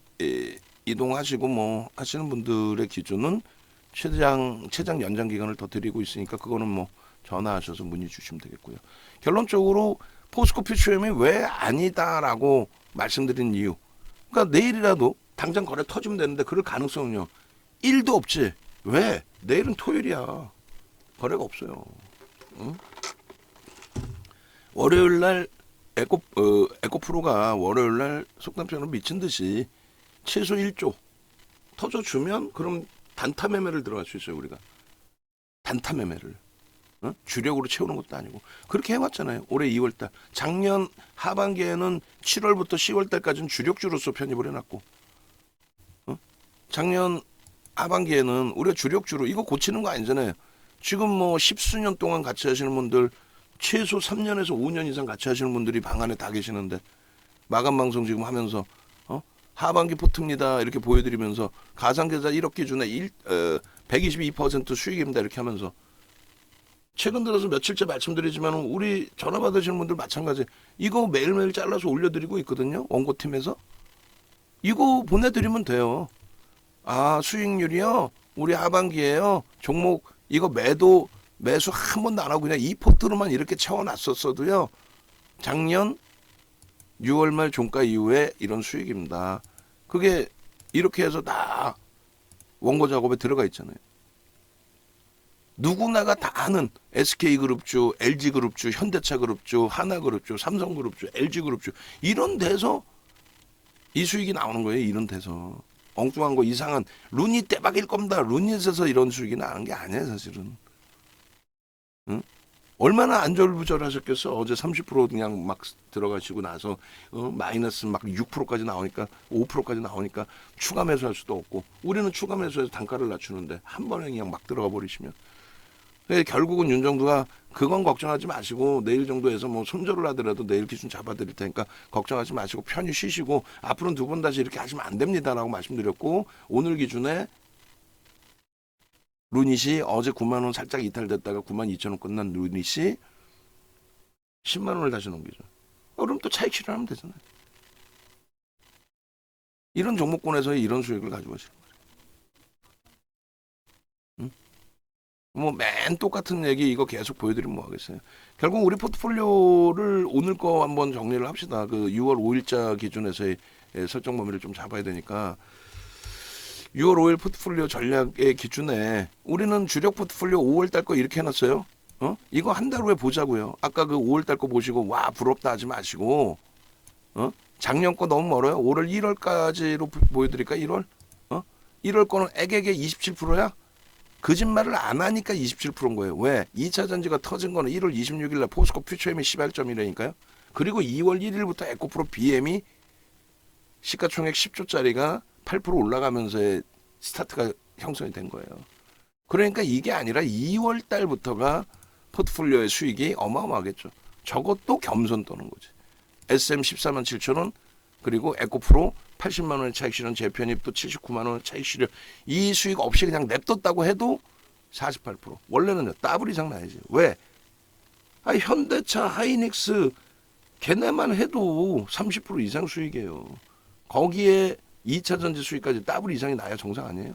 이동하시고 하시는 분들의 기준은 최장 연장 기간을 더 드리고 있으니까 그거는 전화하셔서 문의 주시면 되겠고요. 결론적으로 포스코 퓨처엠이 왜 아니다라고 말씀드린 이유. 그러니까 내일이라도 당장 거래 터지면 되는데 그럴 가능성은요. 1도 없지. 왜? 내일은 토요일이야. 거래가 없어요. 월요일 날 에코프로가 월요일 날 속담처럼 미친 듯이 최소 1조 터져주면 그럼 단타 매매를 들어갈 수 있어요. 우리가 단타 매매를 주력으로 채우는 것도 아니고 그렇게 해왔잖아요. 올해 2월달 작년 하반기에는 7월부터 10월달까지는 주력주로서 편입을 해놨고 작년 하반기에는 우리가 주력주로 이거 고치는 거 아니잖아요. 지금 10수년 동안 같이 하시는 분들 최소 3년에서 5년 이상 같이 하시는 분들이 방 안에 다 계시는데 마감 방송 지금 하면서 하반기 포트입니다 이렇게 보여드리면서 가상계좌 1억 기준에 122% 수익입니다 이렇게 하면서 최근 들어서 며칠째 말씀드리지만 우리 전화 받으시는 분들 마찬가지 이거 매일매일 잘라서 올려드리고 있거든요. 원고팀에서 이거 보내드리면 돼요. 아 수익률이요 우리 하반기에요 종목 이거 매수 한 번도 안 하고 그냥 이 포트로만 이렇게 채워놨었어도요 작년 6월 말 종가 이후에 이런 수익입니다. 그게 이렇게 해서 다 원고 작업에 들어가 있잖아요. 누구나가 다 아는 SK그룹주, LG그룹주, 현대차그룹주, 하나그룹주, 삼성그룹주, LG그룹주 이런 데서 이 수익이 나오는 거예요. 이런 데서 엉뚱한 거 이상한 룬이 대박일 겁니다. 룬잇에서 이런 수익이 나는 게 아니에요. 사실은. 응? 얼마나 안절부절하셨겠어. 어제 30% 그냥 막 들어가시고 나서 마이너스 막 6%까지 나오니까 5%까지 나오니까 추가 매수할 수도 없고 우리는 추가 매수해서 단가를 낮추는데 한 번에 그냥 막 들어가 버리시면 결국은 윤정두가 그건 걱정하지 마시고 내일 정도에서 뭐 손절을 하더라도 내일 기준 잡아드릴 테니까 걱정하지 마시고 편히 쉬시고 앞으로는 두 번 다시 이렇게 하시면 안 됩니다라고 말씀드렸고 오늘 기준에 루닛이 어제 9만 원 살짝 이탈됐다가 9만 2천 원 끝난 루닛이 10만 원을 다시 넘기죠. 그럼 또 차익 실현하면 되잖아요. 이런 종목군에서의 이런 수익을 가지고 가시는 거죠. 응? 뭐 맨 똑같은 얘기 이거 계속 보여드리면 뭐 하겠어요. 결국 우리 포트폴리오를 오늘 거 한번 정리를 합시다. 그 6월 5일자 기준에서의 설정 범위를 좀 잡아야 되니까 6월 5일 포트폴리오 전략의 기준에 우리는 주력 포트폴리오 5월 달 거 이렇게 해놨어요. 이거 한 달 후에 보자고요. 아까 그 5월 달 거 보시고 와 부럽다 하지 마시고 작년 거 너무 멀어요. 5월 1월까지로 보여드릴까 1월? 1월 거는 애게게 27%야? 거짓말을 안 하니까 27%인 거예요. 왜? 2차 전지가 터진 거는 1월 26일 날 포스코 퓨처엠이 18.1이니까요. 그리고 2월 1일부터 에코프로 BM이 시가총액 10조짜리가 8% 올라가면서의 스타트가 형성이 된 거예요. 그러니까 이게 아니라 2월 달부터가 포트폴리오의 수익이 어마어마하겠죠. 저것도 겸손 떠는 거지. SM 14만 7천 원 그리고 에코프로 80만 원의 차익 실현 재편입 또 79만 원의 차익 실현 이 수익 없이 그냥 냅뒀다고 해도 48% 원래는요 더블 이상 나야지. 왜? 현대차 하이닉스 걔네만 해도 30% 이상 수익이에요. 거기에 2차 전지 수익까지 더블 이상이 나야 정상 아니에요?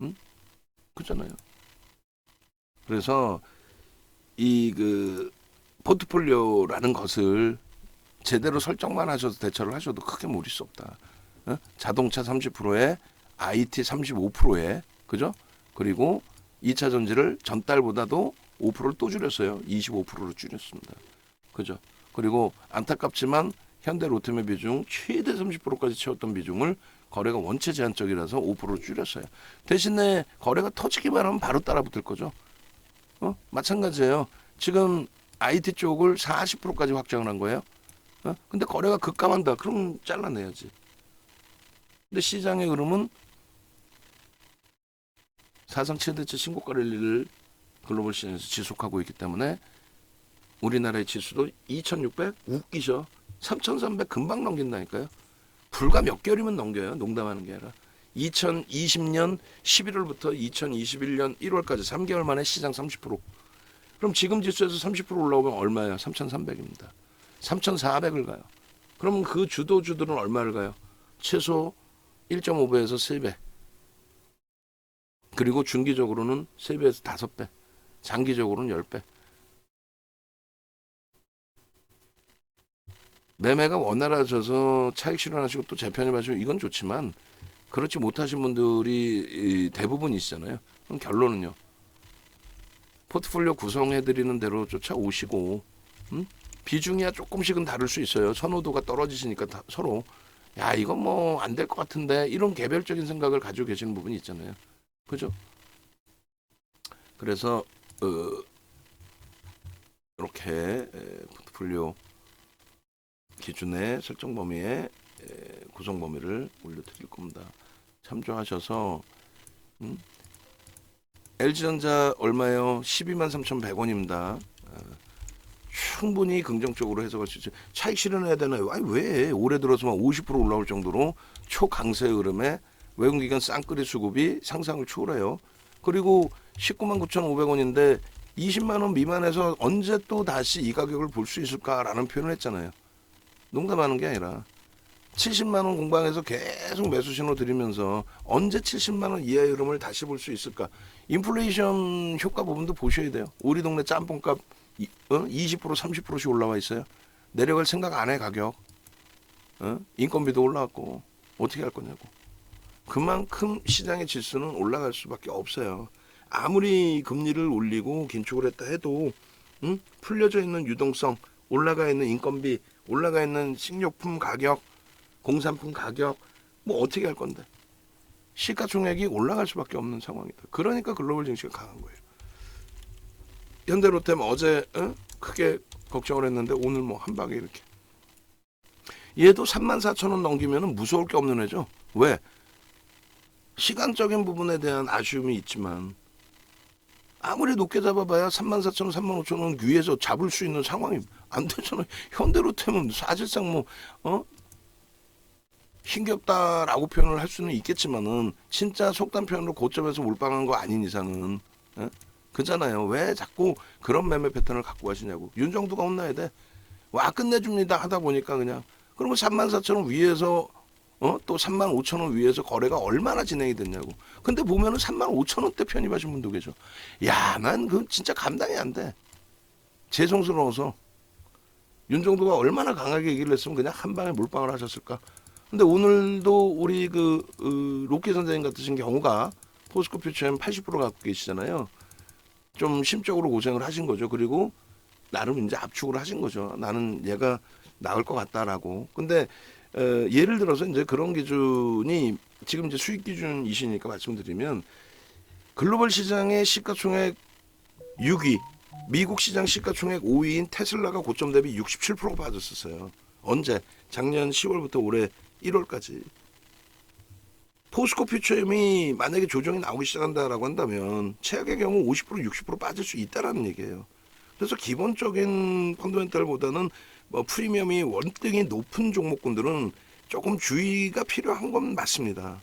응? 그렇잖아요. 그래서 이 그 포트폴리오라는 것을 제대로 설정만 하셔도 대처를 하셔도 크게 무리 수 없다. 자동차 30%에 IT 35%에 그죠? 그리고 2차 전지를 전달보다도 5%를 또 줄였어요. 25%로 줄였습니다. 그죠? 그리고 안타깝지만 현대 로템의 비중 최대 30%까지 채웠던 비중을 거래가 원체 제한적이라서 5%로 줄였어요. 대신에 거래가 터지기만 하면 바로 따라붙을 거죠. 마찬가지예요. 지금 IT 쪽을 40%까지 확장을 한 거예요. 근데 거래가 급감한다. 그럼 잘라내야지. 근데 시장의 흐름은 사상 최대치 신고가 랠리를 글로벌 시장에서 지속하고 있기 때문에 우리나라의 지수도 2600 웃기죠. 3300 금방 넘긴다니까요. 불과 몇 개월이면 넘겨요. 농담하는 게 아니라. 2020년 11월부터 2021년 1월까지 3개월 만에 시장 30%. 그럼 지금 지수에서 30% 올라오면 얼마예요? 3300입니다. 3400을 가요. 그럼 그 주도주들은 얼마를 가요? 최소 1.5배에서 3배. 그리고 중기적으로는 3배에서 5배. 장기적으로는 10배. 매매가 원활하셔서 차익 실현하시고 또 재편입하시고 이건 좋지만 그렇지 못하신 분들이 대부분이시잖아요. 그럼 결론은요. 포트폴리오 구성해드리는 대로 쫓아오시고 비중이야 조금씩은 다를 수 있어요. 선호도가 떨어지시니까 서로 야 이건 뭐 안 될 것 같은데 이런 개별적인 생각을 가지고 계시는 부분이 있잖아요. 그죠? 그래서 이렇게 포트폴리오 기준의 설정 범위에 구성 범위를 올려드릴 겁니다. 참조하셔서 LG전자 얼마예요? 123,100원입니다. 충분히 긍정적으로 해석할 수 있어요. 차익 실현해야 되나요? 아니 왜 올해 들어서만 50% 올라올 정도로 초강세 흐름에 외국기관 쌍끌이 수급이 상상을 초월해요. 그리고 19만 9,500원인데 20만 원 미만에서 언제 또 다시 이 가격을 볼 수 있을까라는 표현을 했잖아요. 농담하는 게 아니라 70만 원 공방에서 계속 매수 신호 드리면서 언제 70만 원 이하의 흐름을 다시 볼 수 있을까? 인플레이션 효과 부분도 보셔야 돼요. 우리 동네 짬뽕값 20% 30%씩 올라와 있어요. 내려갈 생각 안 해 가격. 인건비도 올라왔고 어떻게 할 거냐고. 그만큼 시장의 지수는 올라갈 수밖에 없어요. 아무리 금리를 올리고 긴축을 했다 해도 풀려져 있는 유동성, 올라가 있는 인건비, 올라가 있는 식료품 가격, 공산품 가격 뭐 어떻게 할 건데. 시가총액이 올라갈 수밖에 없는 상황이다. 그러니까 글로벌 증시가 강한 거예요. 현대로템 어제 크게 걱정을 했는데 오늘 뭐 한 방에 이렇게. 얘도 34,000원 넘기면 무서울 게 없는 애죠. 왜? 시간적인 부분에 대한 아쉬움이 있지만 아무리 높게 잡아봐야 34,000원, 35,000원 위에서 잡을 수 있는 상황이 안 되잖아요. 현대로템은 사실상 뭐 힘겹다라고 표현을 할 수는 있겠지만은 진짜 속단 표현으로 고점에서 몰빵한 거 아닌 이상은 그잖아요. 왜 자꾸 그런 매매 패턴을 갖고 가시냐고. 윤정두가 혼나야 돼. 와 끝내줍니다 하다 보니까 그냥 그러면 34,000원 위에서 또 35,000원 위에서 거래가 얼마나 진행이 됐냐고. 근데 보면은 35,000원대 편입하신 분도 계셔. 야, 난 그 진짜 감당이 안 돼. 죄송스러워서. 윤정두가 얼마나 강하게 얘기를 했으면 그냥 한 방에 몰빵을 하셨을까. 근데 오늘도 우리 로키 선생님 같으신 경우가 포스코 퓨처엠 80% 갖고 계시잖아요. 좀 심적으로 고생을 하신 거죠. 그리고 나름 이제 압축을 하신 거죠. 나는 얘가 나을 것 같다라고. 근데 예를 들어서 이제 그런 기준이 지금 이제 수익 기준이시니까 말씀드리면 글로벌 시장의 시가총액 6위, 미국 시장 시가총액 5위인 테슬라가 고점 대비 67%가 빠졌었어요. 언제? 작년 10월부터 올해 1월까지. 포스코 퓨처엠이 만약에 조정이 나오기 시작한다라고 한다면 최악의 경우 50% 60% 빠질 수 있다라는 얘기예요. 그래서 기본적인 펀더멘탈보다는 뭐 프리미엄이 월등히 높은 종목군들은 조금 주의가 필요한 건 맞습니다.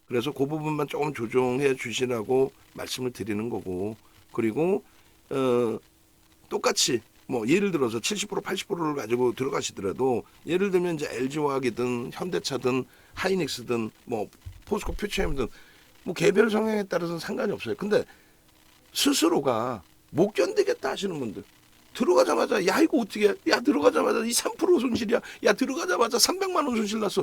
그래서 그 부분만 조금 조정해 주시라고 말씀을 드리는 거고, 그리고 똑같이 뭐 예를 들어서 70% 80%를 가지고 들어가시더라도 예를 들면 이제 LG화학이든 현대차든 하이닉스든 뭐 포스코 퓨처엠이든 뭐 개별 성향에 따라서는 상관이 없어요. 근데 스스로가 못 견디겠다 하시는 분들 들어가자마자 야 이거 어떻게 야 들어가자마자 이 3% 손실이야. 야 들어가자마자 300만 원 손실 났어.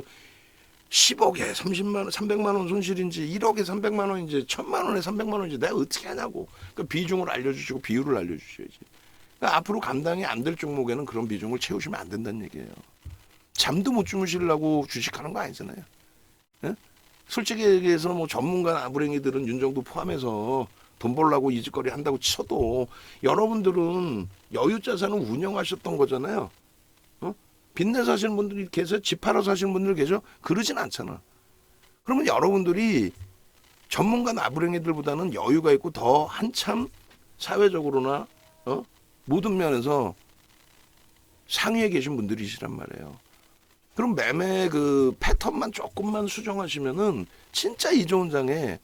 10억에 30만 원, 300만 원 손실인지 1억에 300만 원인지 1000만 원에 300만 원인지 내가 어떻게 하냐고. 그 비중을 알려주시고 비율을 알려주셔야지. 그러니까 앞으로 감당이 안 될 종목에는 그런 비중을 채우시면 안 된다는 얘기예요. 잠도 못 주무시려고 주식하는 거 아니잖아요. 예? 솔직히 얘기해서 뭐 전문가 나부랭이들은 윤정도 포함해서 돈 벌려고 이 짓거리 한다고 쳐도 여러분들은 여유 자산을 운영하셨던 거잖아요. 빚내 사시는 분들이 계세요. 집 팔아 사시는 분들 계셔. 그러진 않잖아. 그러면 여러분들이 전문가 나부랭이들보다는 여유가 있고 더 한참 사회적으로나 모든 면에서 상위에 계신 분들이시란 말이에요. 그럼 매매 그 패턴만 조금만 수정하시면은 진짜 이 좋은 장에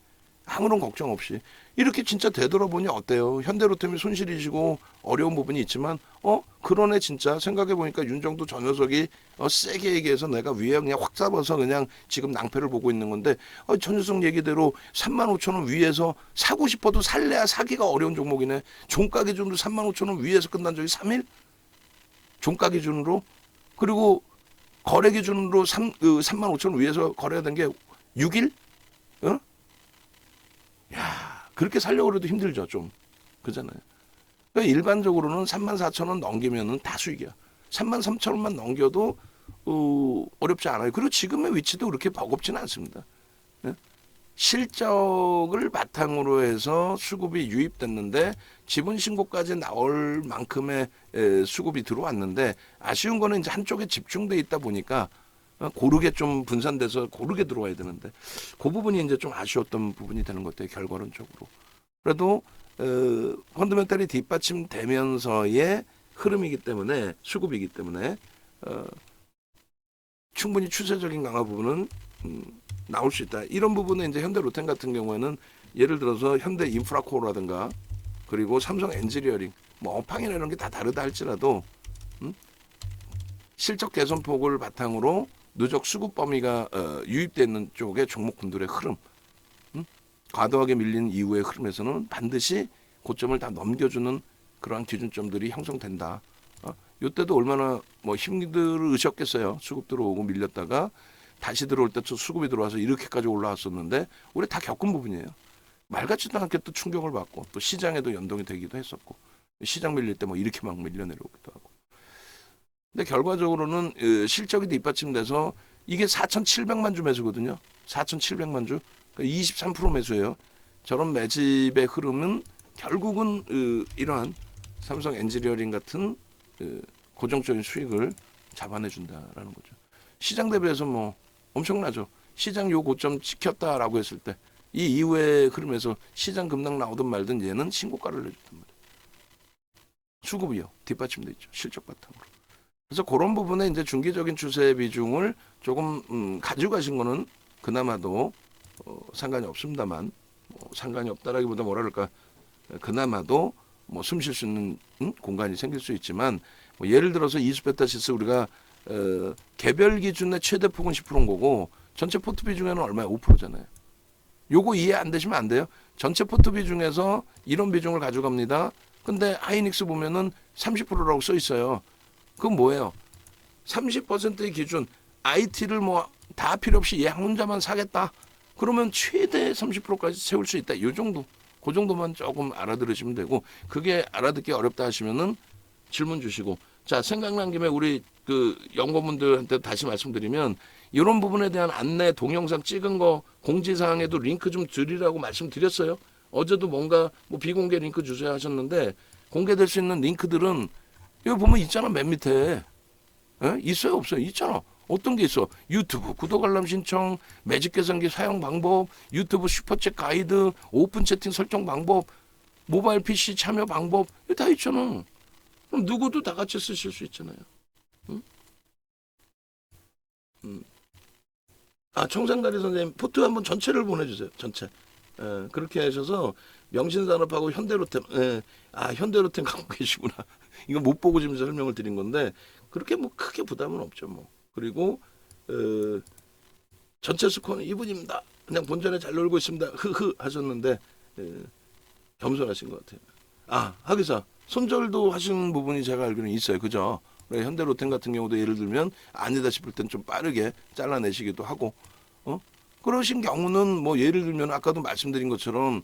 아무런 걱정 없이 이렇게 진짜 되돌아보니 어때요? 현대로템이 손실이시고 어려운 부분이 있지만 그러네 진짜 생각해보니까 윤정도 저 녀석이 세게 얘기해서 내가 위에 그냥 확 잡아서 그냥 지금 낭패를 보고 있는 건데 저 녀석 얘기대로 35,000원 위에서 사고 싶어도 살래야 사기가 어려운 종목이네. 종가 기준으로 35,000원 위에서 끝난 적이 3일? 종가 기준으로? 그리고 거래 기준으로 35,000원 위에서 거래가 된 게 6일? 야, 그렇게 살려고 해도 힘들죠, 좀. 그잖아요. 그러니까 일반적으로는 34,000원 넘기면은 다 수익이야. 33,000원만 넘겨도 어렵지 않아요. 그리고 지금의 위치도 그렇게 버겁지는 않습니다. 예? 실적을 바탕으로 해서 수급이 유입됐는데 지분 신고까지 나올 만큼의 수급이 들어왔는데 아쉬운 거는 이제 한쪽에 집중돼 있다 보니까 고르게 좀 분산돼서 고르게 들어와야 되는데 그 부분이 이제 좀 아쉬웠던 부분이 되는 것 같아요. 결과론적으로. 그래도 펀더멘탈이 뒷받침되면서의 흐름이기 때문에 수급이기 때문에 충분히 추세적인 강화 부분은 나올 수 있다. 이런 부분은 이제 현대로템 같은 경우에는 예를 들어서 현대 인프라코어라든가 그리고 삼성 엔지니어링 뭐 업황이나 이런 게 다 다르다 할지라도 실적 개선폭을 바탕으로 누적 수급 범위가 유입되어 있는 쪽의 종목군들의 흐름, 과도하게 밀린 이후의 흐름에서는 반드시 고점을 다 넘겨주는 그러한 기준점들이 형성된다. 이때도 얼마나 뭐 힘들으셨겠어요. 수급 들어오고 밀렸다가 다시 들어올 때 또 수급이 들어와서 이렇게까지 올라왔었는데 우리 다 겪은 부분이에요. 말 같지도 않게 또 충격을 받고 또 시장에도 연동이 되기도 했었고 시장 밀릴 때 뭐 이렇게 막 밀려 내려오기도 하고. 근데 결과적으로는 실적이 뒷받침돼서 이게 4,700만 주 매수거든요. 4,700만 주, 23% 매수예요. 저런 매집의 흐름은 결국은 이러한 삼성 엔지니어링 같은 고정적인 수익을 잡아내준다라는 거죠. 시장 대비해서 뭐 엄청나죠. 시장 요 고점 지켰다라고 했을 때 이 이후의 흐름에서 시장 급락 나오든 말든 얘는 신고가를 내줬단 말이에요. 수급이요. 뒷받침돼 있죠. 실적 바탕으로. 그래서 그런 부분에 이제 중기적인 추세 비중을 조금 가져가신 거는 그나마도 상관이 없습니다만 상관이 없다라기보다 뭐라 그럴까 그나마도 뭐 숨 쉴 수 있는 공간이 생길 수 있지만 뭐 예를 들어서 이수베타시스 우리가 개별 기준의 최대 폭은 10%인 거고 전체 포트 비중에는 얼마야? 5%잖아요. 요거 이해 안 되시면 안 돼요. 전체 포트 비중에서 이런 비중을 가져갑니다. 근데 하이닉스 보면은 30%라고 써 있어요. 그건 뭐예요? 30%의 기준 IT를 뭐 다 필요 없이 얘 혼자만 사겠다. 그러면 최대 30%까지 세울 수 있다. 요 정도. 그 정도만 조금 알아들으시면 되고 그게 알아듣기 어렵다 하시면은 질문 주시고 자 생각난 김에 우리 그 연구원분들한테 다시 말씀드리면 이런 부분에 대한 안내 동영상 찍은 거 공지사항에도 링크 좀 드리라고 말씀드렸어요. 어제도 뭔가 뭐 비공개 링크 주세요 하셨는데 공개될 수 있는 링크들은 여기 보면 있잖아. 맨 밑에 있어요 없어요? 있잖아. 어떤 게 있어? 유튜브 구독 알람 신청, 매직 계산기 사용 방법, 유튜브 슈퍼챗 가이드, 오픈 채팅 설정 방법, 모바일 PC 참여 방법 이거 다 있잖아. 그럼 누구도 다 같이 쓰실 수 있잖아요. 응? 청산가리 선생님 포트 한번 전체를 보내주세요. 전체. 그렇게 하셔서 명신산업하고 현대로템, 현대로템 갖고 계시구나. 이거 못 보고 지금 설명을 드린 건데 그렇게 뭐 크게 부담은 없죠 뭐. 그리고 전체 스코어는 이분입니다. 그냥 본전에 잘 놀고 있습니다. 흐흐 하셨는데 겸손하신 것 같아요. 하기사 손절도 하시는 부분이 제가 알기로는 있어요. 그죠? 현대로템 같은 경우도 예를 들면 아니다 싶을 땐 좀 빠르게 잘라내시기도 하고 그러신 경우는 뭐 예를 들면 아까도 말씀드린 것처럼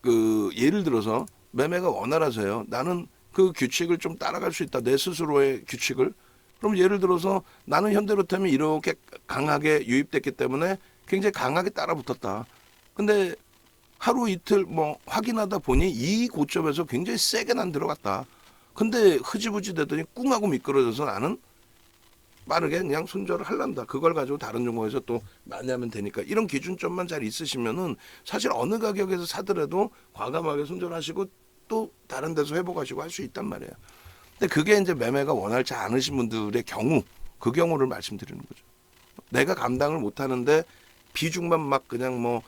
그 예를 들어서 매매가 원활하세요. 나는 그 규칙을 좀 따라갈 수 있다. 내 스스로의 규칙을. 그럼 예를 들어서 나는 현대로템이 이렇게 강하게 유입됐기 때문에 굉장히 강하게 따라붙었다. 근데 하루 이틀 뭐 확인하다 보니 이 고점에서 굉장히 세게 난 들어갔다. 근데 흐지부지 되더니 꿍하고 미끄러져서 나는 빠르게 그냥 손절을 할란다. 그걸 가지고 다른 종목에서 또 많이 하면 되니까 이런 기준점만 잘 있으시면은 사실 어느 가격에서 사더라도 과감하게 손절하시고 또 다른 데서 회복하시고 할 수 있단 말이에요. 근데 그게 이제 매매가 원활치 않으신 분들의 경우 그 경우를 말씀드리는 거죠. 내가 감당을 못 하는데 비중만 막 그냥 뭐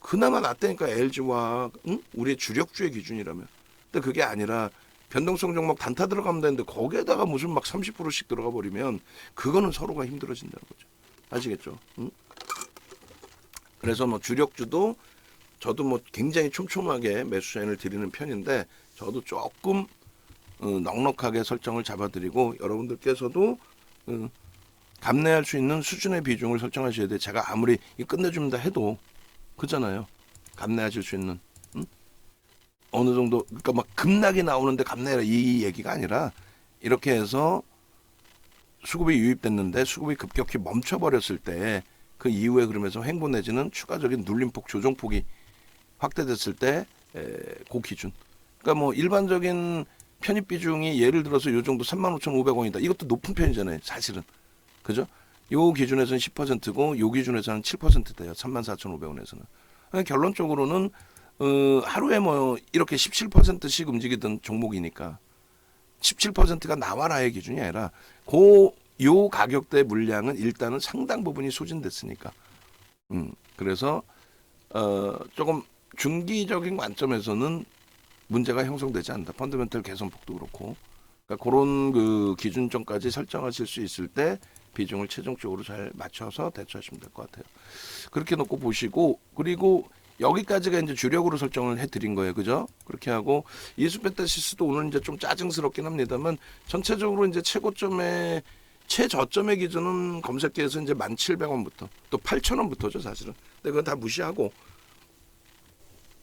그나마 낫다니까 LG와 우리의 주력주의 기준이라면. 근데 그게 아니라 변동성 종목 단타 들어가면 되는데 거기에다가 무슨 막 30%씩 들어가 버리면 그거는 서로가 힘들어진다는 거죠. 아시겠죠? 그래서 뭐 주력주도 저도 뭐 굉장히 촘촘하게 매수 사인을 드리는 편인데 저도 조금 넉넉하게 설정을 잡아드리고 여러분들께서도 감내할 수 있는 수준의 비중을 설정하셔야 돼요. 제가 아무리 끝내줍니다 해도 그잖아요. 감내하실 수 있는 어느 정도 그러니까 막 급락이 나오는데 감내해라 이 얘기가 아니라 이렇게 해서 수급이 유입됐는데 수급이 급격히 멈춰버렸을 때 그 이후에 그러면서 횡보 내지는 추가적인 눌림폭 조정폭이 확대됐을 때 그 기준. 그러니까 뭐 일반적인 편입 비중이 예를 들어서 요 정도 35,500원이다. 이것도 높은 편이잖아요. 사실은. 그죠? 요 기준에서는 10%고 요 기준에서는 7% 돼요. 34,500원에서는. 그러니까 결론적으로는 하루에 뭐 이렇게 17%씩 움직이던 종목이니까 17%가 나와라의 기준이 아니라 요 가격대 물량은 일단은 상당 부분이 소진됐으니까. 그래서 조금 중기적인 관점에서는 문제가 형성되지 않는다. 펀더멘털 개선폭도 그렇고. 그러니까 그런 그 기준점까지 설정하실 수 있을 때 비중을 최종적으로 잘 맞춰서 대처하시면 될 것 같아요. 그렇게 놓고 보시고, 그리고 여기까지가 이제 주력으로 설정을 해드린 거예요, 그죠? 그렇게 하고 이수페타시스도 오늘 이제 좀 짜증스럽긴 합니다만 전체적으로 이제 최저점의 기준은 검색계에서 이제 1,700원부터 또 8,000원부터죠, 사실은. 근데 그건 다 무시하고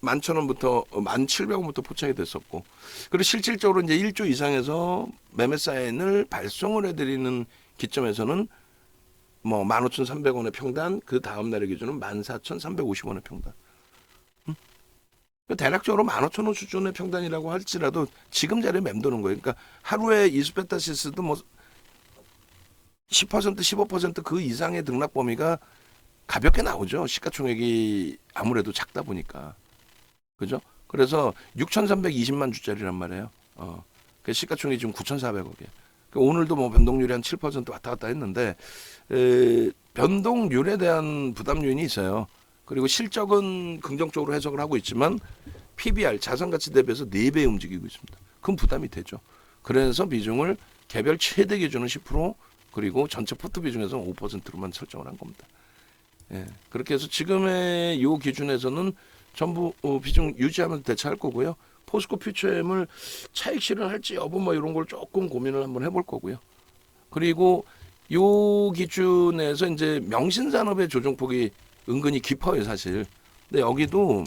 11,000원부터 1,700원부터 포착이 됐었고, 그리고 실질적으로 이제 1조 이상에서 매매 사인을 발송을 해드리는 기점에서는 뭐 15,300원의 평단, 그 다음 날의 기준은 14,350원의 평단. 대략적으로 15,000원 수준의 평단이라고 할지라도 지금 자리에 맴도는 거예요. 그러니까 하루에 이수페타시스도 뭐 10%, 15%그 이상의 등락 범위가 가볍게 나오죠. 시가총액이 아무래도 작다 보니까. 그죠? 그래서 6,320만 주짜리란 말이에요. 그 시가총액이 지금 9,400억이에요. 오늘도 뭐 변동률이 한 7% 왔다 갔다 했는데, 변동률에 대한 부담 요인이 있어요. 그리고 실적은 긍정적으로 해석을 하고 있지만 PBR 자산가치 대비해서 4배 움직이고 있습니다. 그럼 부담이 되죠. 그래서 비중을 개별 최대 기준은 10%, 그리고 전체 포트 비중에서 5%로만 설정을 한 겁니다. 예, 그렇게 해서 지금의 이 기준에서는 전부 비중 유지하면서 대처할 거고요. 포스코 퓨처엠을 차익 실현할지 여부 뭐 이런 걸 조금 고민을 한번 해볼 거고요. 그리고 요 기준에서 이제 명신산업의 조정폭이 은근히 깊어요, 사실. 근데 여기도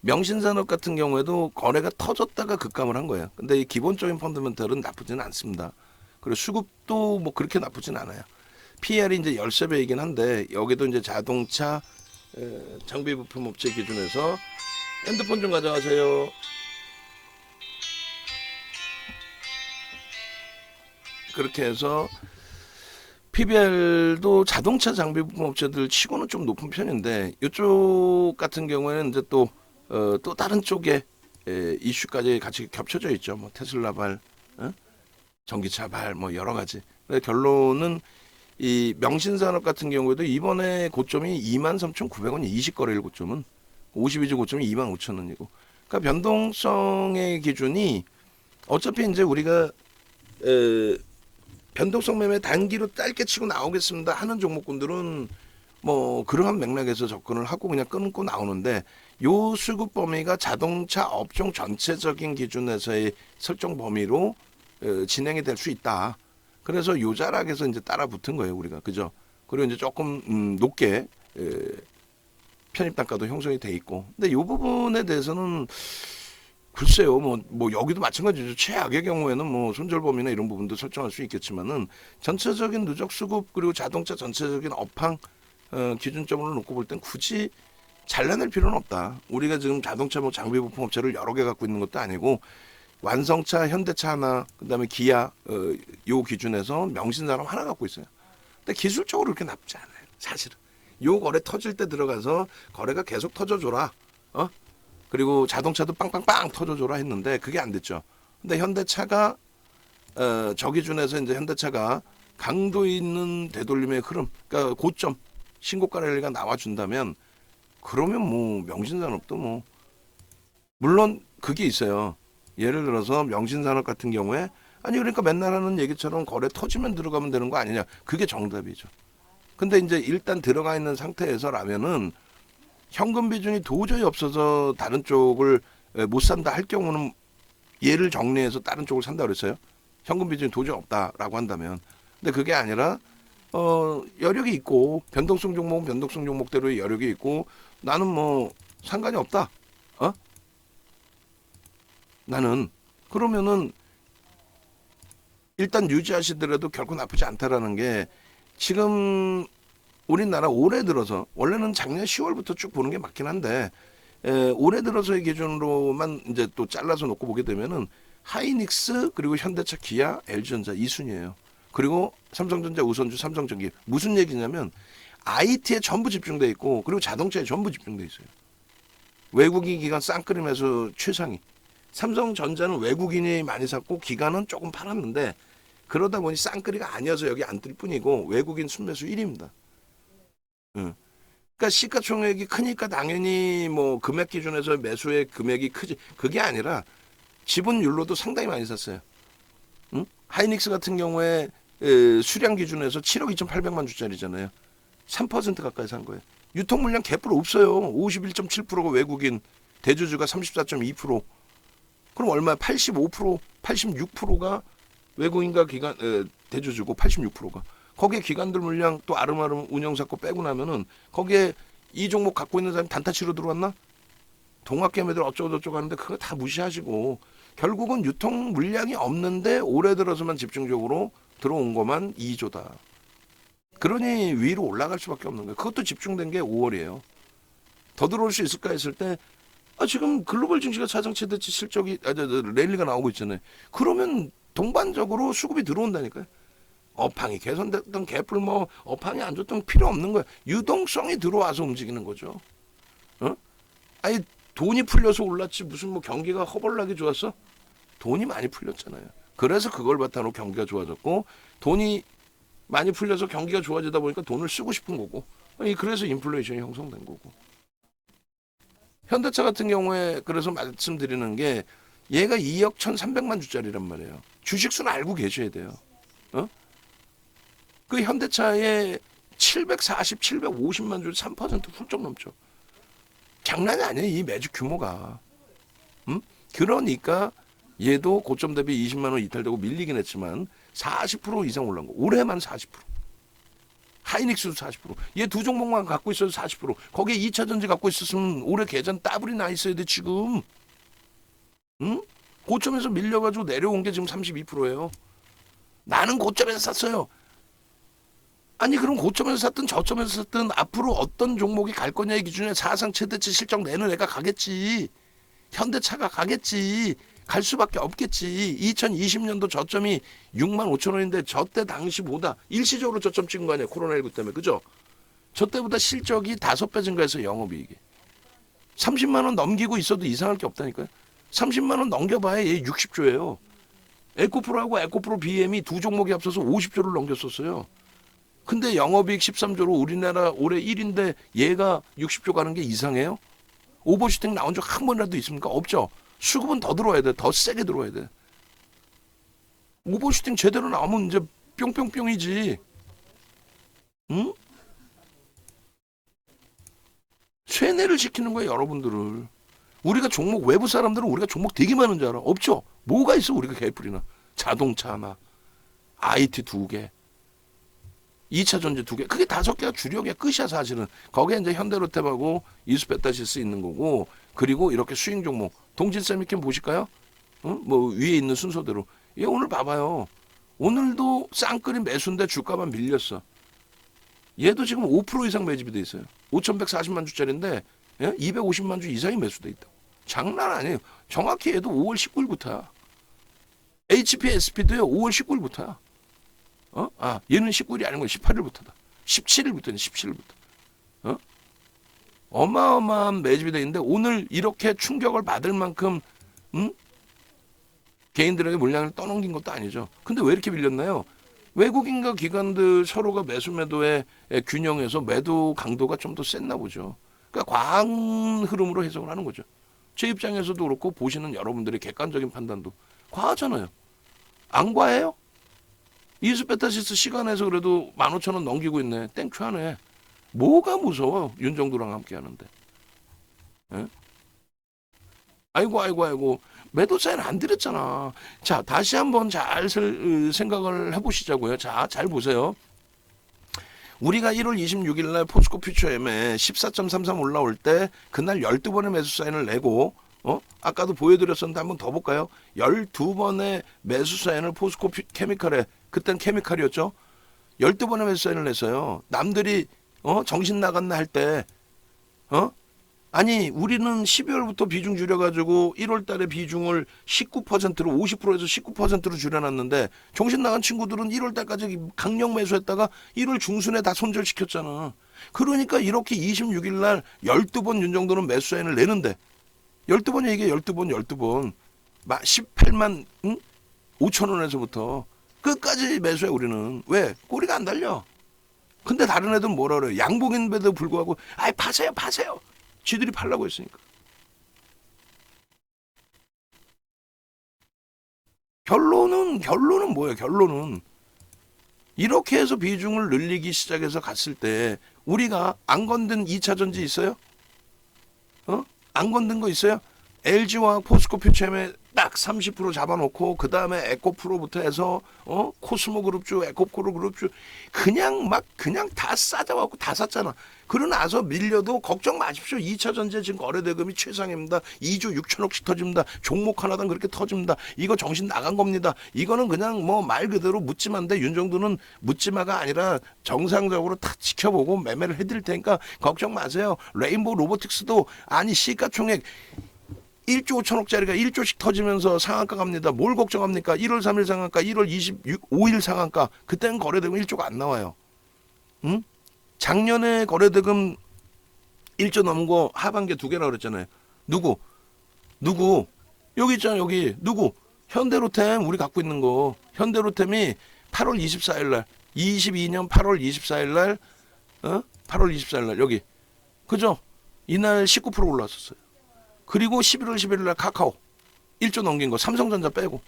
명신산업 같은 경우에도 거래가 터졌다가 급감을 한 거예요. 근데 이 기본적인 펀더멘털은 나쁘지는 않습니다. 그리고 수급도 뭐 그렇게 나쁘진 않아요. PR이 이제 13배이긴 한데 여기도 이제 자동차 장비 부품 업체 기준에서 핸드폰 좀 가져가세요. 그렇게 해서 PBR도 자동차 장비 부품 업체들 치고는 좀 높은 편인데 이쪽 같은 경우에는 이제 또 다른 쪽에 이슈까지 같이 겹쳐져 있죠. 뭐 테슬라발, 전기차발, 뭐 여러 가지. 결론은 이 명신산업 같은 경우에도 이번에 고점이 23,900원이 20거래일 고점은 52주 고점이 25,000원이고, 그러니까 변동성의 기준이 어차피 이제 우리가 변동성 매매 단기로 짧게 치고 나오겠습니다 하는 종목군들은 뭐 그러한 맥락에서 접근을 하고 그냥 끊고 나오는데, 요 수급 범위가 자동차 업종 전체적인 기준에서의 설정 범위로 진행이 될 수 있다. 그래서 요 자락에서 이제 따라 붙은 거예요, 우리가. 그죠? 그리고 이제 조금 높게 편입 단가도 형성이 돼 있고. 근데 요 부분에 대해서는 글쎄요, 뭐 여기도 마찬가지죠. 최악의 경우에는 뭐 손절범위나 이런 부분도 설정할 수 있겠지만은 전체적인 누적 수급 그리고 자동차 전체적인 업황 기준점으로 놓고 볼 땐 굳이 잘라낼 필요는 없다. 우리가 지금 자동차 뭐 장비 부품 업체를 여러 개 갖고 있는 것도 아니고 완성차, 현대차 하나, 그다음에 기아 요 기준에서 명신산업 하나 갖고 있어요. 근데 기술적으로 그렇게 나쁘지 않아요, 사실은. 요 거래 터질 때 들어가서 거래가 계속 터져줘라. 그리고 자동차도 빵빵빵 터져줘라 했는데 그게 안 됐죠. 근데 현대차가 저 기준에서 이제 현대차가 강도 있는 되돌림의 흐름, 그러니까 고점 신고가 랠리가 나와준다면 그러면 뭐 명신산업도 뭐 물론 그게 있어요. 예를 들어서 명신산업 같은 경우에 아니 그러니까 맨날 하는 얘기처럼 거래 터지면 들어가면 되는 거 아니냐, 그게 정답이죠. 근데 이제 일단 들어가 있는 상태에서라면은 현금 비중이 도저히 없어서 다른 쪽을 못 산다 할 경우는 얘를 정리해서 다른 쪽을 산다 그랬어요. 현금 비중이 도저히 없다라고 한다면. 근데 그게 아니라 여력이 있고 변동성 종목은 변동성 종목대로의 여력이 있고 나는 뭐 상관이 없다. 나는 그러면은 일단 유지하시더라도 결코 나쁘지 않다라는 게, 지금 우리나라 올해 들어서 원래는 작년 10월부터 쭉 보는 게 맞긴 한데 올해 들어서의 기준으로만 이제 또 잘라서 놓고 보게 되면은 하이닉스 그리고 현대차, 기아, LG전자 이 순이에요. 그리고 삼성전자, 우선주, 삼성전기. 무슨 얘기냐면 IT에 전부 집중돼 있고 그리고 자동차에 전부 집중돼 있어요. 외국인 기관 쌍끌이면서 최상위. 삼성전자는 외국인이 많이 샀고 기관은 조금 팔았는데 그러다 보니 쌍끌이가 아니어서 여기 안 뜰 뿐이고 외국인 순매수 1위입니다. 응. 그러니까 시가총액이 크니까 당연히 뭐 금액 기준에서 매수의 금액이 크지. 그게 아니라 지분율로도 상당히 많이 샀어요. 응? 하이닉스 같은 경우에 수량 기준에서 7억 2,800만 주짜리잖아요. 3% 가까이 산 거예요. 유통 물량 개뿔 없어요. 51.7%가 외국인, 대주주가 34.2%. 그럼 얼마? 85%, 86%가 외국인과 기관 대주주고 86%가. 거기에 기관들 물량 또 아름아름 운영사고 빼고 나면은 거기에 이 종목 갖고 있는 사람이 단타치로 들어왔나? 동학개미들 어쩌고저쩌고 하는데 그거 다 무시하시고 결국은 유통 물량이 없는데 올해 들어서만 집중적으로 들어온 것만 2조다. 그러니 위로 올라갈 수밖에 없는 거예요. 그것도 집중된 게 5월이에요. 더 들어올 수 있을까 했을 때 지금 글로벌 증시가 사상 최대치 실적이 랠리가 나오고 있잖아요. 그러면 동반적으로 수급이 들어온다니까요. 업황이 개선됐던 개뿔 뭐 업황이 안 좋던 필요 없는 거예요. 유동성이 들어와서 움직이는 거죠. 아니 돈이 풀려서 올랐지 무슨 뭐 경기가 허벌나게 좋았어? 돈이 많이 풀렸잖아요. 그래서 그걸 바탕으로 경기가 좋아졌고 돈이 많이 풀려서 경기가 좋아지다 보니까 돈을 쓰고 싶은 거고 그래서 인플레이션이 형성된 거고. 현대차 같은 경우에 그래서 말씀드리는 게 얘가 2억 1,300만 주짜리란 말이에요. 주식수는 알고 계셔야 돼요. 그 현대차에 740, 750만 주 3% 훌쩍 넘죠. 장난이 아니에요. 이 매주 규모가. 그러니까 얘도 고점 대비 20만 원 이탈되고 밀리긴 했지만 40% 이상 올라온 거. 올해만 40%. 하이닉스도 40%. 얘 두 종목만 갖고 있어도 40%. 거기에 2차 전지 갖고 있었으면 올해 계산 따블이 나 있어야 돼 지금. 고점에서 밀려가지고 내려온 게 지금 32%예요. 나는 고점에서 샀어요. 아니 그럼 고점에서 샀든 저점에서 샀든 앞으로 어떤 종목이 갈 거냐의 기준에 사상 최대치 실적 내는 애가 가겠지. 현대차가 가겠지. 갈 수밖에 없겠지. 2020년도 저점이 6만 5천 원인데 저때 당시보다 일시적으로 저점 찍은 거 아니야. 코로나19 때문에. 그죠? 저 때보다 실적이 5배 증가해서 영업이익이. 30만 원 넘기고 있어도 이상할 게 없다니까요. 30만 원 넘겨봐야 얘 60조예요. 에코프로하고 에코프로 BM이 두 종목이 앞서서 50조를 넘겼었어요. 근데 영업이익 13조로 우리나라 올해 1인데 얘가 60조 가는 게 이상해요? 오버슈팅 나온 적 한 번이라도 있습니까? 없죠. 수급은 더 들어와야 돼. 더 세게 들어와야 돼. 오버슈팅 제대로 나오면 이제 뿅뿅뿅이지. 응? 쇠뇌를 시키는 거예요, 여러분들을. 우리가 종목, 외부 사람들은 우리가 종목 되게 많은 줄 알아. 없죠. 뭐가 있어, 우리가 개뿔이나. 자동차 하나, IT 2개, 2차 전지 2개. 그게 5개가 주력이야. 끝이야, 사실은. 거기에 이제 현대로템하고 이수페타시스 있는 거고, 그리고 이렇게 수익 종목. 동질쌤 이렇게 보실까요? 뭐 위에 있는 순서대로. 얘 오늘 봐봐요. 오늘도 쌍끌이 매수인데 주가만 밀렸어. 얘도 지금 5% 이상 매집이 돼 있어요. 5,140만 주짜리인데 250만 주 이상이 매수돼 있다. 장난 아니에요. 정확히 얘도 5월 19일부터야. HP, SP도요 5월 19일부터야. 얘는 19일이 아닌 건 18일부터다. 17일부터는 17일부터. 어마어마한 매집이 돼 있는데 오늘 이렇게 충격을 받을 만큼 개인들에게 물량을 떠넘긴 것도 아니죠. 근데 왜 이렇게 밀렸나요? 외국인과 기관들 서로가 매수 매도의 균형에서 매도 강도가 좀 더 셌나 보죠. 그러니까 과한 흐름으로 해석을 하는 거죠. 제 입장에서도 그렇고 보시는 여러분들의 객관적인 판단도 과하잖아요. 안 과해요? 이수페타시스 시간에서 그래도 15,000원 넘기고 있네. 땡큐하네. 뭐가 무서워? 윤정도랑 함께 하는데. 에? 아이고. 매도 사인 안 드렸잖아. 자, 다시 한번 잘 생각을 해보시자고요. 자, 잘 보세요. 우리가 1월 26일 날 포스코 퓨처엠에 14.33 올라올 때 그날 12번의 매수 사인을 내고 아까도 보여드렸었는데 한번 더 볼까요? 12번의 매수 사인을 포스코 케미칼에 그땐 케미칼이었죠. 12번의 매수 사인을 냈어요. 남들이 정신 나갔나 할 때 아니 우리는 12월부터 비중 줄여가지고 1월 달에 비중을 19%로 50%에서 19%로 줄여놨는데 정신 나간 친구들은 1월 달까지 강력 매수했다가 1월 중순에 다 손절시켰잖아. 그러니까 이렇게 26일 날 12번 윤정도는 매수 사인을 내는데 12번이 이게 12번 18만 5천 원에서부터 끝까지 매수해 우리는. 왜? 꼬리가 안 달려. 근데 다른 애들은 뭐라 그래요? 양봉인데도 불구하고 아이 파세요 파세요. 쥐들이 팔라고 했으니까. 결론은 뭐예요? 결론은 이렇게 해서 비중을 늘리기 시작해서 갔을 때 우리가 안 건든 2차 전지 있어요? 안 건든 거 있어요? LG화학 포스코 퓨처엠에 딱 30% 잡아놓고 그 다음에 에코프로부터 해서 코스모 그룹주, 에코프로 그룹주 그냥 다 싸져갖고 다 샀잖아. 그러고 나서 밀려도 걱정 마십시오. 2차 전지 지금 거래대금이 최상입니다. 2조 6천억씩 터집니다. 종목 하나당 그렇게 터집니다. 이거 정신 나간 겁니다. 이거는 그냥 뭐 말 그대로 묻지마인데 윤정도는 묻지마가 아니라 정상적으로 다 지켜보고 매매를 해드릴 테니까 걱정 마세요. 레인보우 로보틱스도 아니 시가총액 1조 5천억짜리가 1조씩 터지면서 상한가 갑니다. 뭘 걱정합니까? 1월 3일 상한가, 1월 25일 상한가. 그때는 거래대금 1조가 안 나와요. 응? 작년에 거래대금 1조 넘은 거 하반기에 2개라 그랬잖아요. 누구? 여기 있잖아 여기. 누구? 현대로템 우리 갖고 있는 거. 현대로템이 8월 24일 날 22년 8월 24일 날 8월 24일 날 여기. 그죠? 이날 19% 올랐었어요. 그리고 11월 11일 날 카카오 1조 넘긴 거 삼성전자 빼고.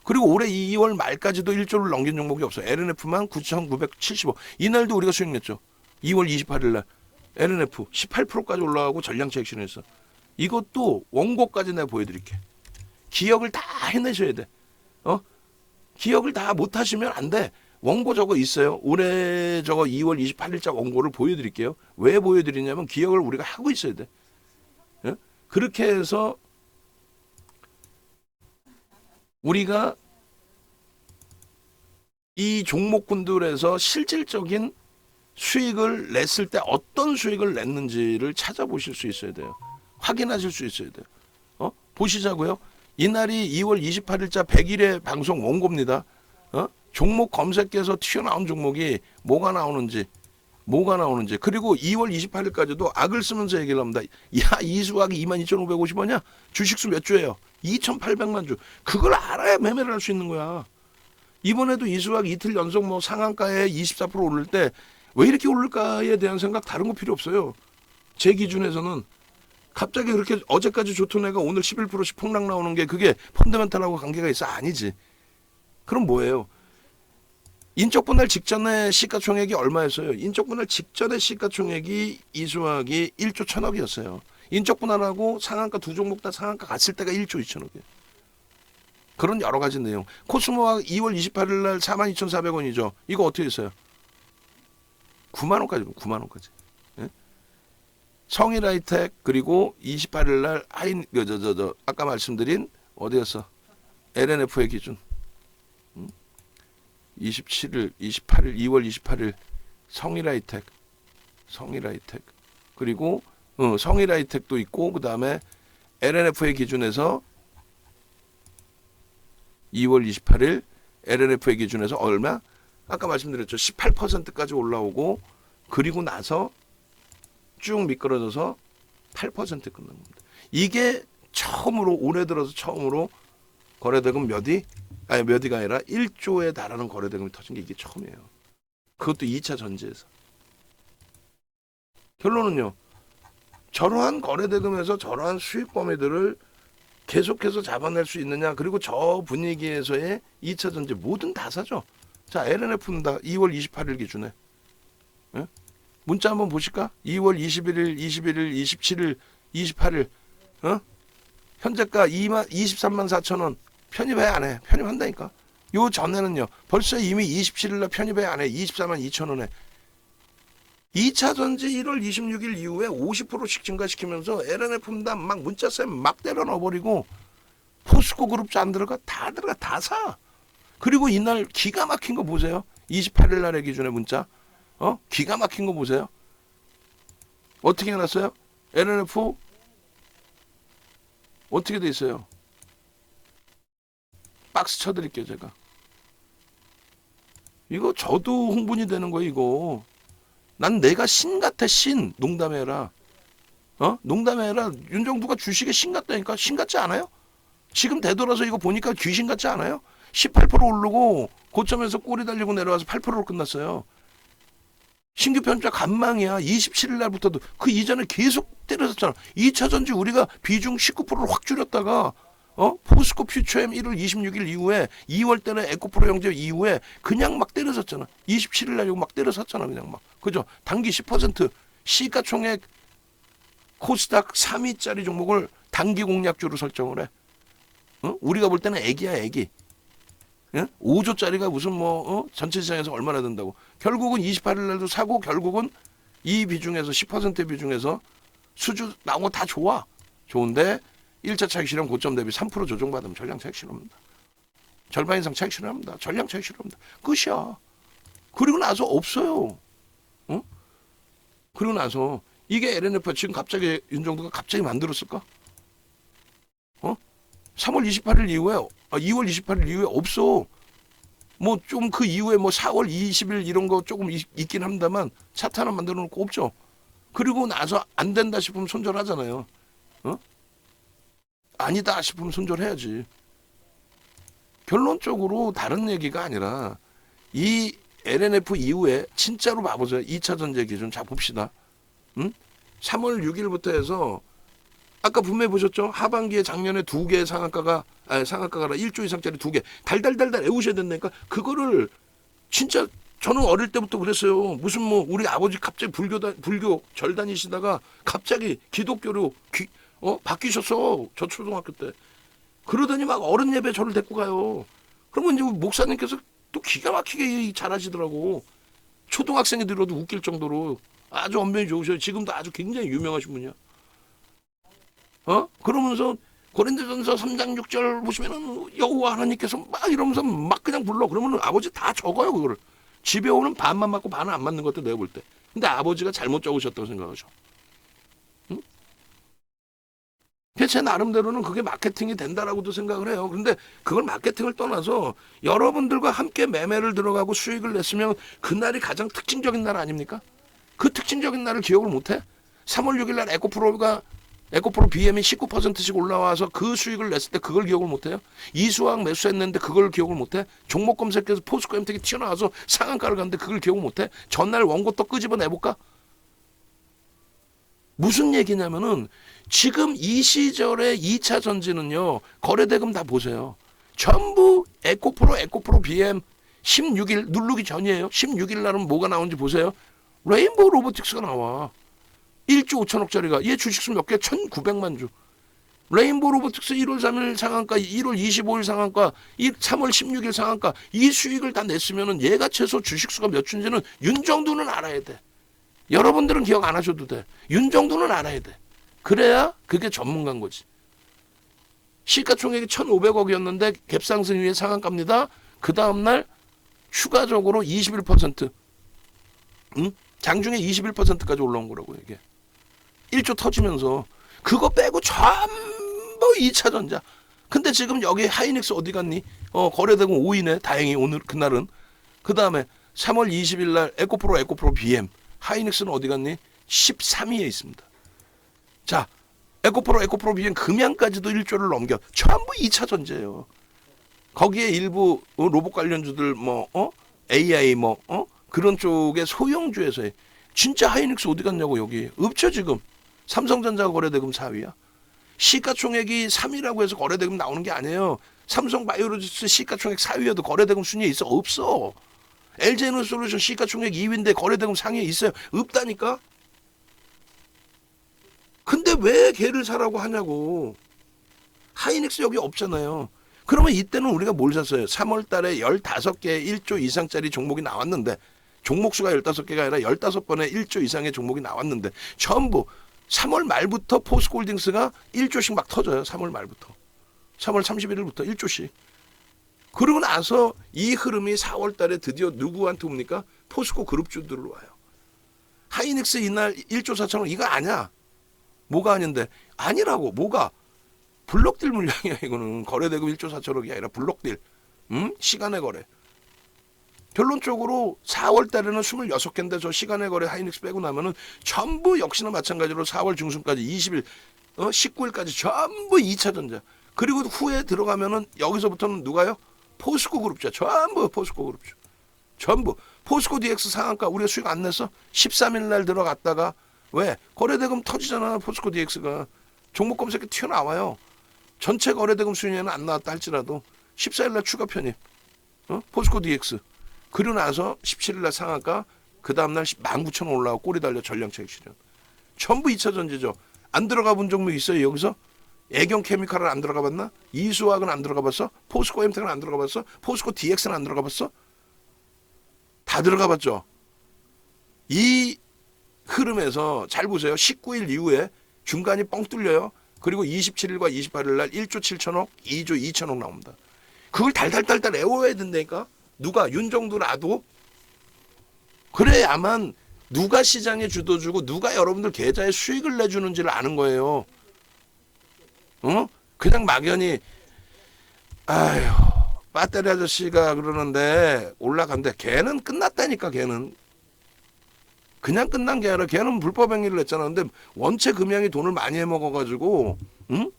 그리고 올해 2월 말까지도 1조를 넘긴 종목이 없어요. LNF만 9,975. 이날도 우리가 수익 냈죠. 2월 28일 날 LNF 18%까지 올라가고 전량채 액션했어. 이것도 원고까지 내가 보여드릴게. 기억을 다 해내셔야 돼. 기억을 다 못하시면 안 돼. 원고 저거 있어요. 올해 저거 2월 28일자 원고를 보여드릴게요. 왜 보여드리냐면 기억을 우리가 하고 있어야 돼. 그렇게 해서 우리가 이 종목군들에서 실질적인 수익을 냈을 때 어떤 수익을 냈는지를 찾아보실 수 있어야 돼요. 확인하실 수 있어야 돼요. 보시자고요. 이날이 2월 28일자 100일의 방송 원고입니다. 종목 검색해서 튀어나온 종목이 뭐가 나오는지 그리고 2월 28일까지도 악을 쓰면서 얘기를 합니다. 야, 이수학이 22,550원이야? 주식수 몇 주예요? 2,800만 주. 그걸 알아야 매매를 할 수 있는 거야. 이번에도 이수학 이틀 연속 뭐 상한가에 24% 오를 때 왜 이렇게 오를까에 대한 생각 다른 거 필요 없어요. 제 기준에서는 갑자기 그렇게 어제까지 좋던 애가 오늘 11%씩 폭락 나오는 게 그게 펀더멘탈하고 관계가 있어? 아니지. 그럼 뭐예요? 인적 분할 직전에 시가총액이 얼마였어요? 인적 분할 직전에 시가총액이 이수학이 1조 1,000억이었어요. 인적 분할하고 상한가 두 종목 다 상한가 갔을 때가 1조 2천억이에요. 그런 여러 가지 내용. 코스모가 2월 28일 날 42,400원이죠. 이거 어떻게 했어요? 9만 원까지. 9만 원까지. 예? 성일하이텍 그리고 28일 날 아까 말씀드린 어디였어? LNF의 기준. 27일, 28일, 2월 28일 성일하이텍 그리고 성일하이텍도 있고 그 다음에 LNF의 기준에서 2월 28일 LNF의 기준에서 얼마? 아까 말씀드렸죠. 18%까지 올라오고 그리고 나서 쭉 미끄러져서 8% 끝난 겁니다. 이게 처음으로 올해 들어서 처음으로 거래대금 몇이가 아니라 1조에 달하는 거래대금이 터진 게 이게 처음이에요. 그것도 2차 전지에서. 결론은요. 저러한 거래대금에서 저러한 수익 범위들을 계속해서 잡아낼 수 있느냐. 그리고 저 분위기에서의 2차 전지 뭐든 다 사죠. 자, LNF는 다 2월 28일 기준에. 예? 문자 한번 보실까? 2월 21일, 21일, 27일, 28일. 현재가 23만 4천 원. 편입해 안 해. 편입한다니까. 요 전에는요. 벌써 이미 27일 날 편입해 안 해. 24만 2천 원에. 2차 전지 1월 26일 이후에 50%씩 증가시키면서 LNF만 막 문자쌤 막 때려 넣어버리고 포스코 그룹주 안 들어가? 다 들어가. 다 사. 그리고 이날 기가 막힌 거 보세요. 28일 날의 기준의 문자. 기가 막힌 거 보세요. 어떻게 해놨어요? LNF 어떻게 돼 있어요? 박스 쳐드릴게요 제가. 이거 저도 흥분이 되는 거예요 이거. 난 내가 신 같아 신. 농담해라. 농담해라. 윤정두가 주식에 신 같다니까. 신 같지 않아요? 지금 되돌아서 이거 보니까 귀신 같지 않아요? 18% 오르고 고점에서 꼬리 달리고 내려와서 8%로 끝났어요. 신규 편입자 간망이야. 27일 날부터도 그 이전에 계속 때려섰잖아. 2차 전지 우리가 비중 19%를 확 줄였다가 포스코 퓨처엠 1월 26일 이후에 2월 때는 에코프로 영제 이후에 그냥 막 때려섰잖아. 27일 날 이거 막 때려섰잖아. 그냥 막. 그죠? 단기 10% 시가총액 코스닥 3위짜리 종목을 단기 공략주로 설정을 해. 우리가 볼 때는 애기야 애기. 5조짜리가 무슨 전체 시장에서 얼마나 된다고. 결국은 28일 날도 사고 결국은 이 비중에서 10% 비중에서 수주 나온 거 다 좋아. 좋은데 1차 차익 실현 고점 대비 3% 조정받으면 전량 차익 실현합니다. 절반 이상 차익 실현합니다. 전량 차익 실현합니다. 끝이야. 그리고 나서 없어요. 그리고 나서 이게 LNF 지금 갑자기 윤정도가 갑자기 만들었을까? 3월 28일 이후에 2월 28일 이후에 없어. 뭐 좀 그 이후에 뭐 4월 20일 이런 거 조금 있긴 합니다만 차트 하나 만들어 놓고 없죠. 그리고 나서 안 된다 싶으면 손절하잖아요. 아니다 싶으면 손절해야지. 결론적으로 다른 얘기가 아니라 이 LNF 이후에 진짜로 봐보세요. 2차 전제 기준 자 봅시다. 3월 6일부터 해서 아까 분명히 보셨죠? 하반기에 작년에 2개의 상한가가 1조 이상짜리 2개 달달달달 애우셔야 된다니까. 그거를 진짜 저는 어릴 때부터 그랬어요. 무슨 뭐 우리 아버지 갑자기 불교 절 다니시다가 갑자기 기독교로 바뀌셨어. 저 초등학교 때. 그러더니 막 어른 예배 저를 데리고 가요. 그러면 이제 목사님께서 또 기가 막히게 잘하시더라고. 초등학생이 들어도 웃길 정도로 아주 언변이 좋으셔요. 지금도 아주 굉장히 유명하신 분이야. 그러면서 고린도전서 3장 6절 보시면은 여호와 하나님께서 막 이러면서 막 그냥 불러. 그러면 아버지 다 적어요 그거를. 집에 오는 반만 맞고 반은 안 맞는 것도 내가 볼 때. 근데 아버지가 잘못 적으셨다고 생각하죠. 제 나름대로는 그게 마케팅이 된다라고도 생각을 해요. 그런데 그걸 마케팅을 떠나서 여러분들과 함께 매매를 들어가고 수익을 냈으면 그날이 가장 특징적인 날 아닙니까? 그 특징적인 날을 기억을 못해? 3월 6일 날 에코프로 BM이 19%씩 올라와서 그 수익을 냈을 때 그걸 기억을 못해요? 이수학 매수했는데 그걸 기억을 못해? 종목 검색해서 포스코 엠텍이 튀어나와서 상한가를 갔는데 그걸 기억을 못해? 전날 원고 또 끄집어내볼까? 무슨 얘기냐면은 지금 이 시절의 2차 전지는요. 거래대금 다 보세요. 전부 에코프로 BM 16일 누르기 전이에요. 16일 날은 뭐가 나오는지 보세요. 레인보우 로보틱스가 나와. 1조 5천억짜리가 얘 주식수 몇 개? 1,900만 주. 레인보우 로보틱스 1월 3일 상한가, 1월 25일 상한가, 3월 16일 상한가 이 수익을 다 냈으면은 얘가 최소 주식수가 몇 주인지는 윤정도는 알아야 돼. 여러분들은 기억 안 하셔도 돼. 윤정도는 알아야 돼. 그래야 그게 전문가인 거지. 시가총액이 1,500억이었는데 갭상승 이후에 상한가입니다. 그 다음날 추가적으로 21%. 장중에 21%까지 올라온 거라고 이게. 1조 터지면서 그거 빼고 전부 2차 전자. 근데 지금 여기 하이닉스 어디 갔니? 거래대금 5위네. 다행히 오늘 그날은. 그 다음에 3월 20일 날 에코프로 BM. 하이닉스는 어디 갔니? 13위에 있습니다. 자, 에코프로 BM 금양까지도 1조를 넘겨. 전부 2차 전제예요. 거기에 일부 로봇 관련주들 AI 그런 쪽의 소형주에서의 진짜 하이닉스 어디 갔냐고 여기. 없죠 지금. 삼성전자 거래대금 4위야. 시가총액이 3위라고 해서 거래대금 나오는 게 아니에요. 삼성바이오로직스 시가총액 4위여도 거래대금 순위에 있어? 없어. LG에너지솔루션 시가총액 2위인데 거래대금 상위에 있어요? 없다니까. 근데 왜 걔를 사라고 하냐고. 하이닉스 여기 없잖아요. 그러면 이때는 우리가 뭘 샀어요? 3월 달에 15개의 1조 이상짜리 종목이 나왔는데 종목수가 15개가 아니라 15번의 1조 이상의 종목이 나왔는데 전부 3월 말부터 포스코홀딩스가 1조씩 막 터져요. 3월 말부터. 3월 31일부터 1조씩. 그러고 나서 이 흐름이 4월 달에 드디어 누구한테 옵니까? 포스코 그룹주들로 와요. 하이닉스 이날 1조 4천억 이거 아니야. 뭐가 아닌데? 아니라고. 뭐가? 블록딜 물량이야 이거는. 거래대금 1조 4천억이 아니라 블록딜. 시간의 거래. 결론적으로 4월 달에는 26개인데 저 시간의 거래 하이닉스 빼고 나면은 전부 역시나 마찬가지로 4월 중순까지 20일, 19일까지 전부 2차 전자. 그리고 후에 들어가면은 여기서부터는 누가요? 포스코 그룹주. 전부 포스코 그룹주. 전부. 포스코 DX 상한가 우리가 수익 안 냈어? 13일 날 들어갔다가 왜? 거래대금 터지잖아. 포스코 DX가. 종목 검색에 튀어나와요. 전체 거래대금 순위에는 안 나왔다 할지라도 14일 날 추가 편입. 포스코 DX. 그리고 나서 17일 날 상한가 그 다음날 19,000원 올라가고 꼬리 달려 전량차익 실현. 전부 2차 전지죠. 안 들어가 본 종목 있어요 여기서? 애경 케미칼은 안 들어가 봤나? 이수학은 안 들어가 봤어? 포스코 엠텍은 안 들어가 봤어? 포스코 DX는 안 들어가 봤어? 다 들어가 봤죠. 이 흐름에서 잘 보세요. 19일 이후에 중간이 뻥 뚫려요. 그리고 27일과 28일 날 1조 7천억, 2조 2천억 나옵니다. 그걸 달달달달 애워야 된다니까. 누가? 윤정도라도. 그래야만 누가 시장에 주도주고 누가 여러분들 계좌에 수익을 내주는지를 아는 거예요. 그냥 막연히 아휴 배터리 아저씨가 그러는데 올라간대. 걔는 끝났다니까. 걔는 그냥 끝난 게 아니라 걔는 불법 행위를 했잖아. 근데 원체 금양이 돈을 많이 해먹어가지고 응?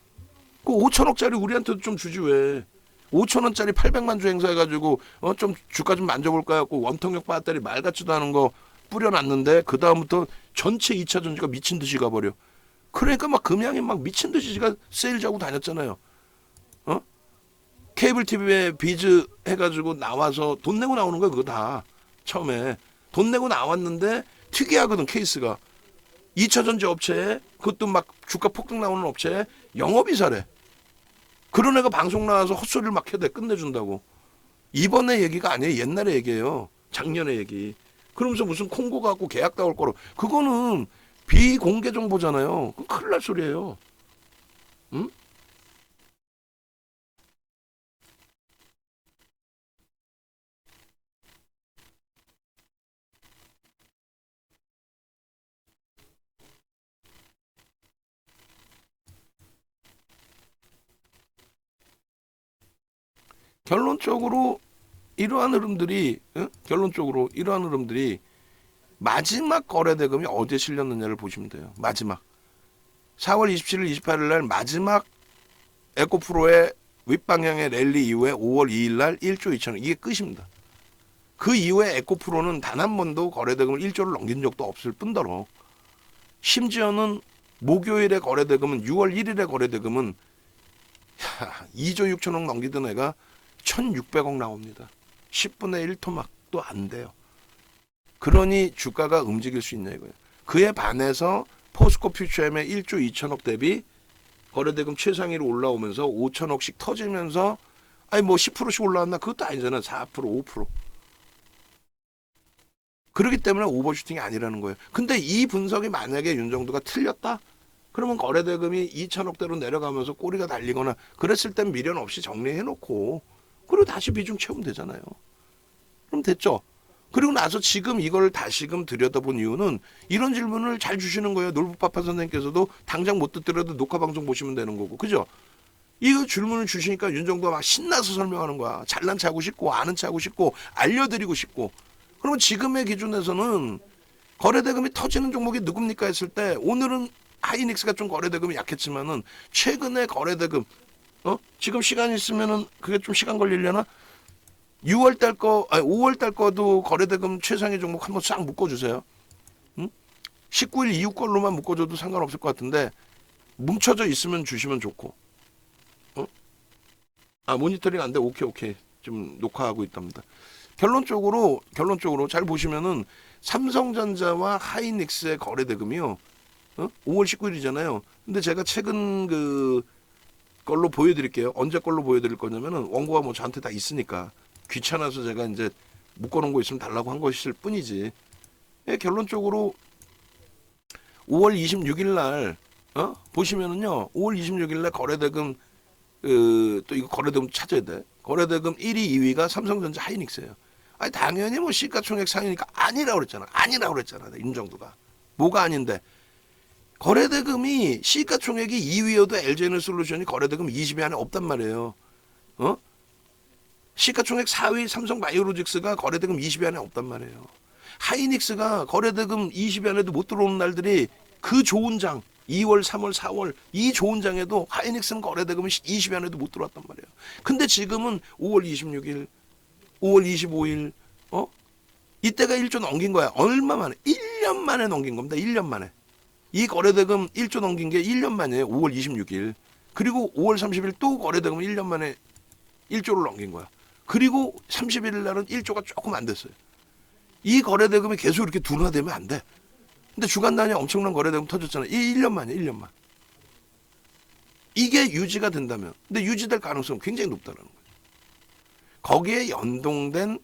그 5천억짜리 우리한테도 좀 주지 왜. 5천원짜리 800만 주 행사해가지고 좀 주가 좀 만져볼까 해갖고 원통역 배터리 말 같지도 않은 거 뿌려놨는데 그 다음부터 전체 2차 전지가 미친 듯이 가버려. 그러니까 막 금양이 막 미친 듯이 지가 세일 자고 다녔잖아요. 케이블 TV에 비즈 해가지고 나와서 돈 내고 나오는 거야 그거 다. 처음에 돈 내고 나왔는데 특이하거든 케이스가. 2차 전지 업체에 그것도 막 주가 폭등 나오는 업체에 영업이사래. 그런 애가 방송 나와서 헛소리를 막 해대 끝내준다고. 이번에 얘기가 아니에요. 옛날의 얘기예요. 작년의 얘기. 그러면서 무슨 콩고 갖고 계약 나올 거로. 그거는 비공개 정보잖아요. 그건 큰일 날 소리예요. 응? 결론적으로 이러한 흐름들이 결론적으로 이러한 흐름들이 마지막 거래대금이 어디에 실렸느냐를 보시면 돼요. 마지막 4월 27일 28일 날 마지막 에코프로의 윗방향의 랠리 이후에 5월 2일 날 1조 2천억 이게 끝입니다. 그 이후에 에코프로는 단 한 번도 거래대금을 1조를 넘긴 적도 없을 뿐더러 심지어는 목요일에 거래대금은 6월 1일에 거래대금은 2조 6천억 넘기던 애가 1,600억 나옵니다. 10분의 1 토막도 안 돼요. 그러니 주가가 움직일 수 있냐 이거예요. 그에 반해서 포스코 퓨처엠의 1조 2천억 대비 거래대금 최상위로 올라오면서 5천억씩 터지면서 아니 뭐 10%씩 올라왔나 그것도 아니잖아. 4% 5%. 그렇기 때문에 오버슈팅이 아니라는 거예요. 근데 이 분석이 만약에 윤정도가 틀렸다? 그러면 거래대금이 2천억대로 내려가면서 꼬리가 달리거나 그랬을 땐 미련 없이 정리해놓고 그리고 다시 비중 채우면 되잖아요. 그럼 됐죠. 그리고 나서 지금 이걸 다시금 들여다본 이유는 이런 질문을 잘 주시는 거예요. 놀부파파 선생님께서도 당장 못 듣더라도 녹화방송 보시면 되는 거고. 그죠? 이거 질문을 주시니까 윤정도가 막 신나서 설명하는 거야. 잘난 체 하고 싶고 아는 체 하고 싶고 알려드리고 싶고. 그러면 지금의 기준에서는 거래대금이 터지는 종목이 누굽니까 했을 때 오늘은 하이닉스가 좀 거래대금이 약했지만은 최근에 거래대금 지금 시간 있으면은 그게 좀 시간 걸리려나? 6월 달 거, 아니 5월 달 거도 거래대금 최상위 종목 한번 싹 묶어주세요. 19일 이후 걸로만 묶어줘도 상관없을 것 같은데 뭉쳐져 있으면 주시면 좋고. 모니터링 안 돼. 오케이. 지금 녹화하고 있답니다. 결론적으로 잘 보시면은 삼성전자와 하이닉스의 거래대금이요. 5월 19일이잖아요. 근데 제가 최근 그 걸로 보여드릴게요. 언제 걸로 보여드릴 거냐면은 원고가 뭐 저한테 다 있으니까 귀찮아서 제가 이제 묶어놓은 거 있으면 달라고 한 것일 뿐이지. 결론적으로 5월 26일 날 보시면은요. 5월 26일 날 거래대금 또 이거 거래대금 찾아야 돼. 거래대금 1위, 2위가 삼성전자, 하이닉스예요. 아니 당연히 뭐 시가총액 상위니까 아니라고 그랬잖아. 윤정도가. 뭐가 아닌데? 거래대금이 시가총액이 2위여도 LG에너솔루션이 거래대금 20위 안에 없단 말이에요. 시가총액 4위 삼성바이오로직스가 거래대금 20위 안에 없단 말이에요. 하이닉스가 거래대금 20위 안에도 못 들어오는 날들이 그 좋은 장 2월, 3월, 4월 이 좋은 장에도 하이닉스는 거래대금이 20위 안에도 못 들어왔단 말이에요. 근데 지금은 5월 26일, 5월 25일, 이때가 1조 넘긴 거야. 얼마 만에? 1년 만에 넘긴 겁니다. 1년 만에. 이 거래대금 1조 넘긴 게 1년 만이에요. 5월 26일. 그리고 5월 30일 또 거래대금 1년 만에 1조를 넘긴 거야. 그리고 31일 날은 1조가 조금 안 됐어요. 이 거래대금이 계속 이렇게 둔화되면 안 돼. 근데 주간 단위 엄청난 거래대금 터졌잖아요. 이 1년 만이에요. 1년만. 이게 유지가 된다면. 근데 유지될 가능성은 굉장히 높다는 거예요. 거기에 연동된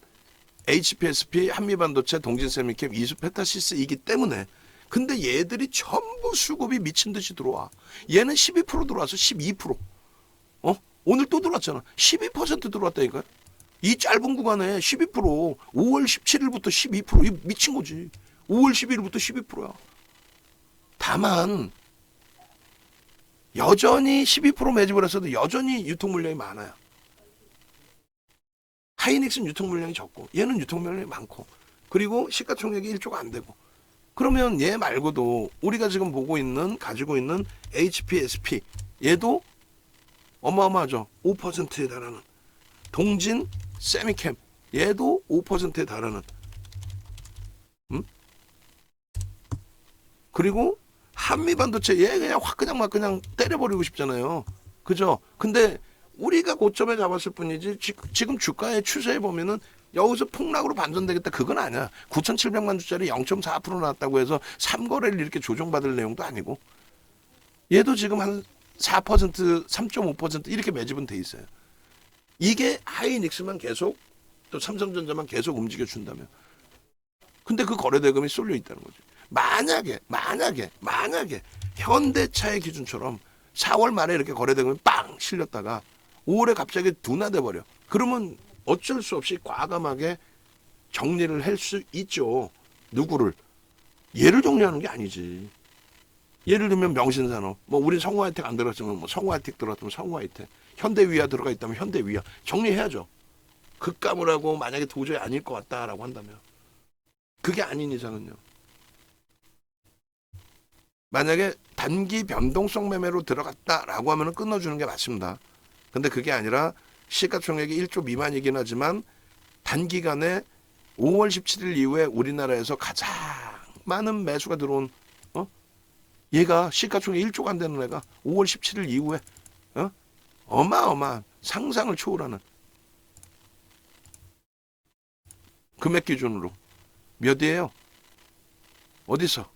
HPSP, 한미반도체, 동진세미캠, 이수페타시스이기 때문에. 근데 얘들이 전부 수급이 미친 듯이 들어와. 얘는 12% 들어와서 12%. 오늘 또 들어왔잖아. 12% 들어왔다니까요. 이 짧은 구간에 12%, 5월 17일부터 12%, 이 미친 거지. 5월 11일부터 12%야. 다만 여전히 12% 매집을 했어도 여전히 유통 물량이 많아요. 하이닉스는 유통 물량이 적고 얘는 유통 물량이 많고 그리고 시가총액이 1조가 안 되고 그러면 얘 말고도 우리가 지금 보고 있는 가지고 있는 HPSP 얘도 어마어마하죠. 5%에 달하는 동진 세미캠 얘도 5%에 달하는 그리고 한미반도체 얘 그냥 확 그냥 막 그냥 때려버리고 싶잖아요. 그죠? 근데 우리가 고점에 잡았을 뿐이지 지금 주가의 추세에 보면은 여기서 폭락으로 반전되겠다 그건 아니야. 9,700만 주짜리 0.4% 나왔다고 해서 3거래를 이렇게 조정받을 내용도 아니고 얘도 지금 한 4%, 3.5% 이렇게 매집은 돼 있어요. 이게 하이닉스만 계속 또 삼성전자만 계속 움직여준다면 근데 그 거래대금이 쏠려 있다는 거죠. 만약에 현대차의 기준처럼 4월 말에 이렇게 거래대금이 빵 실렸다가 5월에 갑자기 둔화돼 버려. 그러면 어쩔 수 없이 과감하게 정리를 할 수 있죠. 누구를? 얘를 정리하는 게 아니지. 예를 들면 명신산업, 뭐 우린 성우하이텍 안 들어갔으면 뭐 성우하이텍 들어갔으면 성우하이텍, 현대위아 들어가 있다면 현대위아 정리해야죠. 급감을 하고 만약에 도저히 아닐 것 같다라고 한다면 그게 아닌 이상은요. 만약에 단기 변동성 매매로 들어갔다라고 하면 끊어주는 게 맞습니다. 근데 그게 아니라 시가총액이 1조 미만이긴 하지만 단기간에 5월 17일 이후에 우리나라에서 가장 많은 매수가 들어온 얘가 시가총액 1조가 안 되는 애가 5월 17일 이후에 어마어마한 상상을 초월하는 금액 기준으로 몇이에요? 어디서?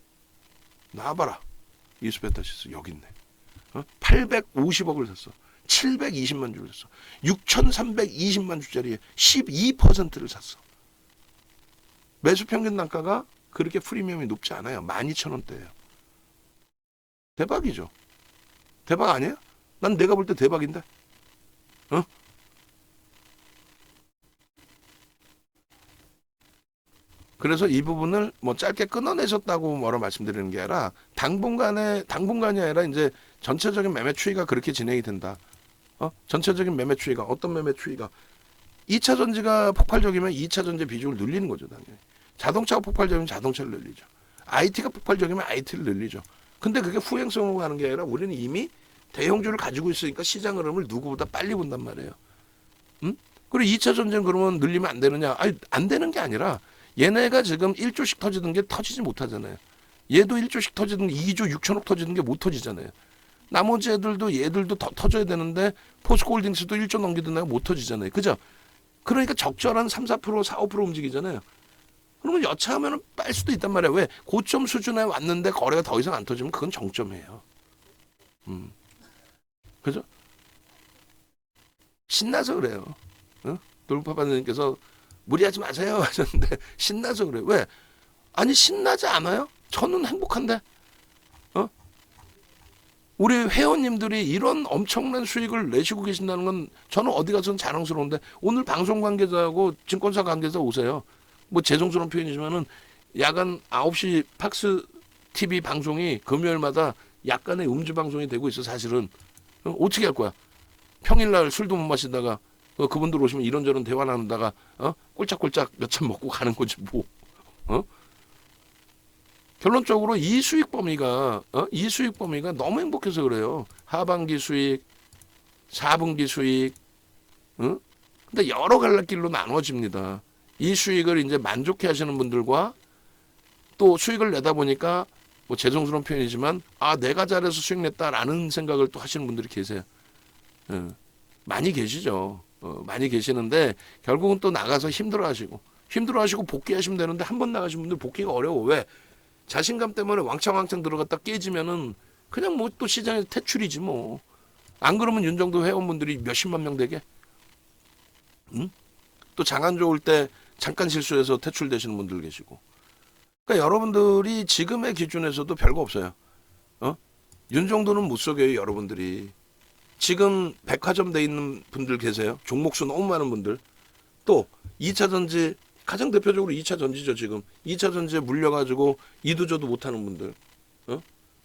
나와봐라. 이수페타시스 여기 있네. 850억을 샀어. 720만 주를 샀어. 6,320만 주짜리에 12%를 샀어. 매수 평균 단가가 그렇게 프리미엄이 높지 않아요. 12,000원대예요. 대박이죠. 대박 아니에요? 난 내가 볼 때 대박인데. 그래서 이 부분을 뭐 짧게 끊어내셨다고 뭐라 말씀드리는 게 아니라 당분간이 아니라 이제 전체적인 매매 추이가 그렇게 진행이 된다. 전체적인 매매 추이가 어떤 매매 추이가 2차 전지가 폭발적이면 2차 전지 비중을 늘리는 거죠, 당연히. 자동차가 폭발적이면 자동차를 늘리죠. IT가 폭발적이면 IT를 늘리죠. 근데 그게 후행성으로 가는 게 아니라 우리는 이미 대형주를 가지고 있으니까 시장 흐름을 누구보다 빨리 본단 말이에요. 그리고 2차 전지는 그러면 늘리면 안 되느냐? 아니, 안 되는 게 아니라 얘네가 지금 1조씩 터지던 게 터지지 못하잖아요. 얘도 1조씩 터지던 게 2조 6천억 터지는 게 못 터지잖아요. 나머지 애들도 얘들도 더 터져야 되는데 포스코홀딩스도 1조 넘기던 애가 못 터지잖아요. 그죠? 그러니까 적절한 3, 4%, 4, 5% 움직이잖아요. 그러면 여차하면 빨 수도 있단 말이에요. 왜? 고점 수준에 왔는데 거래가 더 이상 안 터지면 그건 정점이에요. 그죠? 신나서 그래요. 돌파반님께서 무리하지 마세요 하셨는데 신나서 그래요. 왜? 아니 신나지 않아요? 저는 행복한데. 우리 회원님들이 이런 엄청난 수익을 내시고 계신다는 건 저는 어디 가서는 자랑스러운데 오늘 방송 관계자하고 증권사 관계자 오세요. 뭐 죄송스러운 표현이지만은 야간 9시 팍스 TV 방송이 금요일마다 약간의 음주 방송이 되고 있어 사실은. 어떻게 할 거야? 평일날 술도 못 마시다가 그분들 오시면 이런저런 대화 나누다가 꼴짝꼴짝 몇 잔 먹고 가는 거지 뭐. 결론적으로 이 수익 범위가 이 수익 범위가 너무 행복해서 그래요. 하반기 수익, 4분기 수익, 근데 여러 갈래길로 나눠집니다. 이 수익을 이제 만족해 하시는 분들과 또 수익을 내다 보니까 뭐 죄송스러운 표현이지만 내가 잘해서 수익 냈다라는 생각을 또 하시는 분들이 계세요. 많이 계시죠. 많이 계시는데 결국은 또 나가서 힘들어하시고 복귀하시면 되는데 한 번 나가신 분들 복귀가 어려워. 왜? 자신감 때문에 왕창 들어갔다 깨지면은 그냥 뭐 또 시장에서 퇴출이지 뭐. 안 그러면 윤정도 회원분들이 몇십만 명 되게. 또 장안 좋을 때 잠깐 실수해서 퇴출되시는 분들 계시고. 그러니까 여러분들이 지금의 기준에서도 별거 없어요. 윤정도는 못 속여요, 여러분들이. 지금 백화점 돼 있는 분들 계세요. 종목수 너무 많은 분들. 또 2차 전지 가장 대표적으로 2차 전지죠, 지금. 2차 전지에 물려가지고 이도저도 못하는 분들.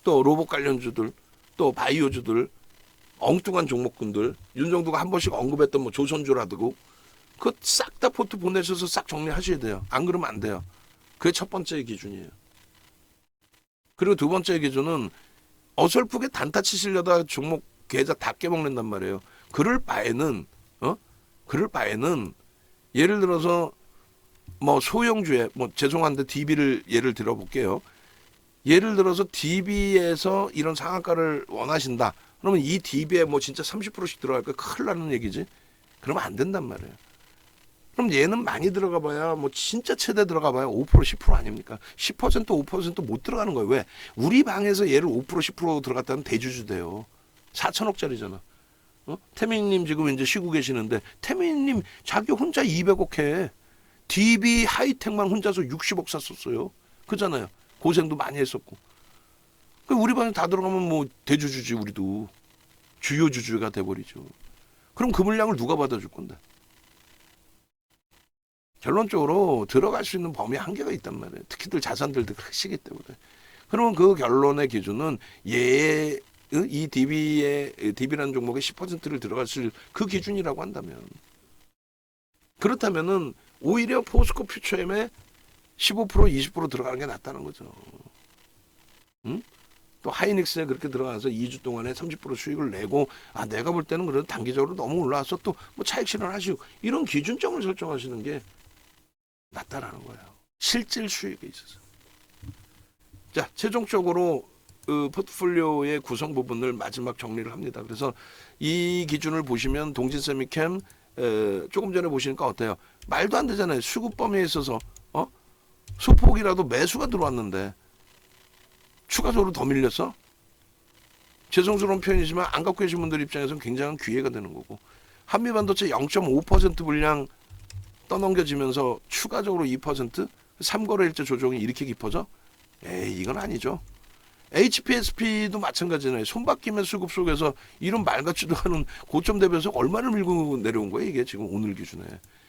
또 로봇 관련주들, 또 바이오주들, 엉뚱한 종목군들, 윤정도가 한 번씩 언급했던 뭐 조선주라고, 그거 싹 다 포트 보내셔서 싹 정리하셔야 돼요. 안 그러면 안 돼요. 그게 첫 번째 기준이에요. 그리고 두 번째 기준은 어설프게 단타 치시려다 종목 계좌 다 깨먹는단 말이에요. 그럴 바에는 예를 들어서 뭐 소형주에 뭐 죄송한데 DB를 예를 들어볼게요. 예를 들어서 DB에서 이런 상한가를 원하신다. 그러면 이 DB에 뭐 진짜 30%씩 들어갈 거 큰일 나는 얘기지. 그러면 안 된단 말이에요. 그럼 얘는 많이 들어가 봐야 뭐 진짜 최대 들어가 봐야 5% 10% 아닙니까? 10% 5%못 들어가는 거예요. 왜? 우리 방에서 얘를 5% 10% 들어갔다는 대주주 돼요. 4천억짜리잖아. 태민님 지금 이제 쉬고 계시는데 태민님 자기 혼자 200억 해. DB 하이텍만 혼자서 60억 샀었어요. 그잖아요. 고생도 많이 했었고. 우리 방에 다 들어가면 뭐 대주주지 우리도. 주요 주주가 돼버리죠. 그럼 그 물량을 누가 받아줄 건데? 결론적으로 들어갈 수 있는 범위 한계가 있단 말이에요. 특히들 자산들도 크시기 때문에. 그러면 그 결론의 기준은 이 DB라는 종목의 10%를 들어갔을 그 기준이라고 한다면. 그렇다면은 오히려 포스코 퓨처엠에 15% 20% 들어가는 게 낫다는 거죠. 또 하이닉스에 그렇게 들어가서 2주 동안에 30% 수익을 내고 내가 볼 때는 그래도 단기적으로 너무 올라와서 또 뭐 차익 실현하시고 이런 기준점을 설정하시는 게 낫다라는 거예요. 실질 수익에 있어서. 자, 최종적으로 포트폴리오의 구성 부분을 마지막 정리를 합니다. 그래서 이 기준을 보시면 동진세미캠 조금 전에 보시니까 어때요? 말도 안 되잖아요. 수급 범위에 있어서 소폭이라도 매수가 들어왔는데 추가적으로 더 밀렸어? 죄송스러운 표현이지만 안 갖고 계신 분들 입장에서는 굉장한 기회가 되는 거고, 한미반도체 0.5% 분량 떠넘겨지면서 추가적으로 2% 3거래일제 조정이 이렇게 깊어져? 이건 아니죠. HPSP도 마찬가지잖아요. 손바뀜의 수급 속에서 이런 말 같지도 않은 고점 대비해서 얼마를 밀고 내려온 거예요, 이게 지금 오늘 기준에.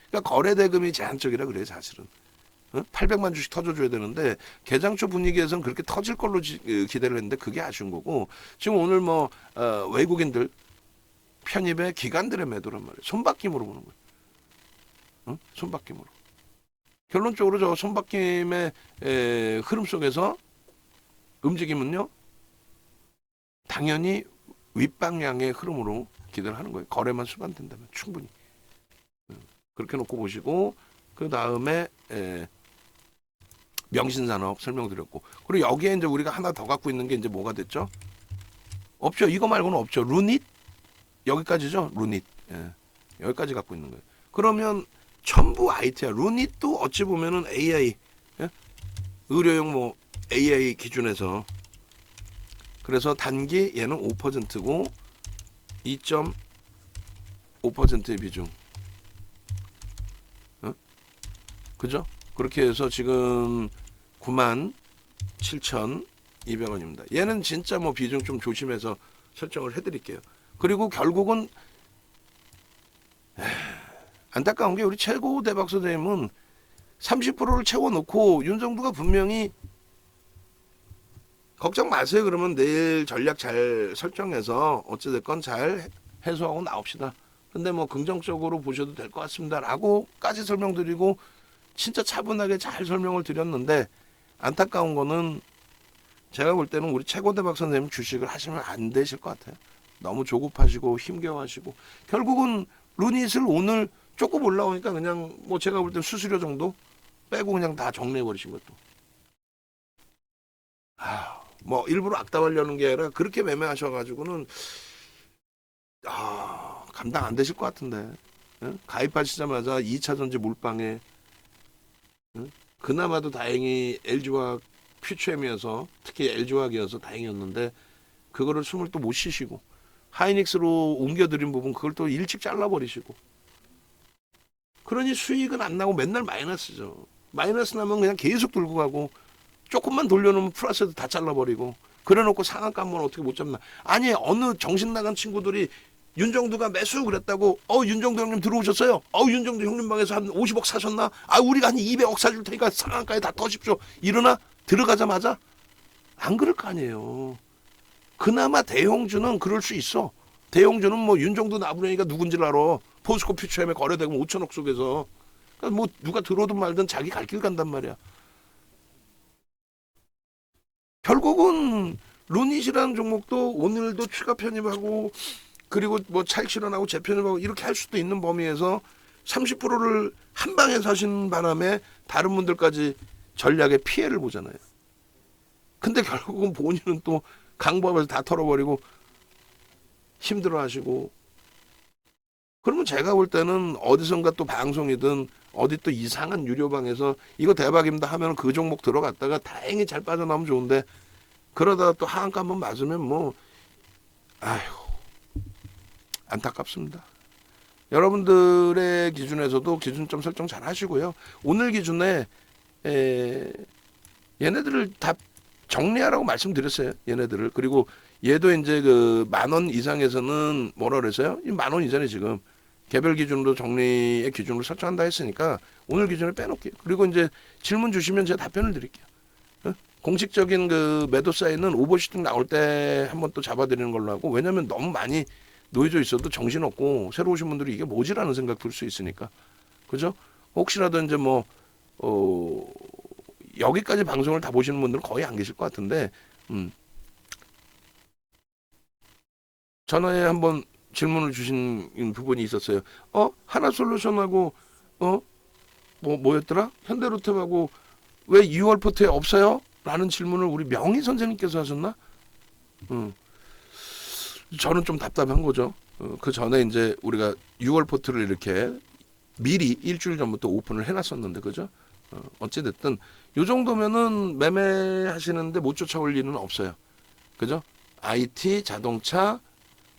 그러니까 거래 대금이 제한적이라 그래요, 사실은. 800만 주씩 터져줘야 되는데 개장초 분위기에서는 그렇게 터질 걸로 기대를 했는데 그게 아쉬운 거고, 지금 오늘 뭐 외국인들 편입의 기관들의 매도란 말이에요. 손바뀜으로 보는 거예요. 손바뀜으로. 결론적으로 저 손바뀜의 흐름 속에서 움직임은요, 당연히 윗방향의 흐름으로 기대를 하는 거예요. 거래만 수반된다면 충분히. 그렇게 놓고 보시고, 그 다음에 명신산업 설명드렸고, 그리고 여기에 이제 우리가 하나 더 갖고 있는 게 이제 뭐가 됐죠? 없죠. 이거 말고는 없죠. 루닛 여기까지죠. 루닛. 여기까지 갖고 있는 거예요. 그러면 전부 IT야. 루닛도 어찌 보면은 AI, 의료용 뭐 AI 기준에서, 그래서 단기 얘는 5%고 2.5%의 비중. 그죠? 그렇게 해서 지금 97,200원입니다. 얘는 진짜 뭐 비중 좀 조심해서 설정을 해드릴게요. 그리고 결국은 안타까운 게 우리 최고 대박 선생님은 30%를 채워놓고 윤정부가 분명히 걱정 마세요. 그러면 내일 전략 잘 설정해서 어찌됐건 잘 해소하고 나옵시다. 근데 뭐 긍정적으로 보셔도 될 것 같습니다. 라고까지 설명드리고 진짜 차분하게 잘 설명을 드렸는데, 안타까운 거는 제가 볼 때는 우리 최고대박 선생님 주식을 하시면 안 되실 것 같아요. 너무 조급하시고 힘겨워하시고 결국은 루닛을 오늘 조금 올라오니까 그냥 뭐 제가 볼 때 수수료 정도 빼고 그냥 다 정리해버리신 것도. 뭐 일부러 악담하려는 게 아니라 그렇게 매매하셔가지고는 감당 안 되실 것 같은데. 응? 가입하시자마자 2차 전지 몰빵에 응? 그나마도 다행히 LG화학 퓨처엠이어서 특히 LG화학이어서 다행이었는데 그거를 숨을 또 못 쉬시고 하이닉스로 옮겨드린 부분 그걸 또 일찍 잘라버리시고 그러니 수익은 안 나고 맨날 마이너스죠. 마이너스 나면 그냥 계속 들고 가고 조금만 돌려놓으면 플러스도 다 잘라버리고 그래놓고 상한가 한번 어떻게 못 잡나. 아니 어느 정신 나간 친구들이 윤정두가 매수 그랬다고 윤정두 형님 들어오셨어요. 윤정두 형님 방에서 한 50억 사셨나. 우리가 한 200억 사줄 테니까 상한가에 다 터십시오. 이러나 들어가자마자 안 그럴 거 아니에요. 그나마 대형주는 그럴 수 있어. 대형주는 뭐 윤정두 나부랭이가 누군지를 알아. 포스코 퓨처엠에 거래되고 5천억 속에서. 그러니까 뭐 누가 들어오든 말든 자기 갈 길 간단 말이야. 결국은 루닛이라는 종목도 오늘도 추가 편입하고 그리고 뭐 차익 실현하고 재편입하고 이렇게 할 수도 있는 범위에서 30%를 한 방에 사신 바람에 다른 분들까지 전략의 피해를 보잖아요. 근데 결국은 본인은 또 강법에서 다 털어버리고 힘들어하시고 그러면 제가 볼 때는 어디선가 또 방송이든 어디 또 이상한 유료방에서 이거 대박입니다 하면 그 종목 들어갔다가 다행히 잘 빠져나오면 좋은데 그러다가 또 하한가 한번 맞으면 뭐 안타깝습니다. 여러분들의 기준에서도 기준점 설정 잘 하시고요. 오늘 기준에 얘네들을 다 정리하라고 말씀드렸어요. 얘네들을. 그리고 얘도 이제 그 10,000원 이상에서는 뭐라 그랬어요? 10,000원 이전에 지금 개별 기준으로 정리의 기준으로 설정한다 했으니까 오늘 기준을 빼놓을게요. 그리고 이제 질문 주시면 제가 답변을 드릴게요. 공식적인 그 매도 사인은 오버슈팅 나올 때 한번 또 잡아드리는 걸로 하고 왜냐면 너무 많이 놓여져 있어도 정신없고 새로 오신 분들이 이게 뭐지라는 생각 들 수 있으니까 그죠? 혹시라도 이제 뭐 여기까지 방송을 다 보시는 분들은 거의 안 계실 것 같은데 전화에 한번 질문을 주신 부분이 있었어요. 하나솔루션하고 뭐였더라? 현대로템하고 왜 2월 포트에 없어요? 라는 질문을 우리 명희 선생님께서 하셨나? 저는 좀 답답한 거죠. 그 전에 이제 우리가 6월 포트를 이렇게 미리 일주일 전부터 오픈을 해놨었는데 그죠? 어찌됐든 요 정도면은 매매하시는데 못 쫓아올 리는 없어요. 그죠? IT, 자동차,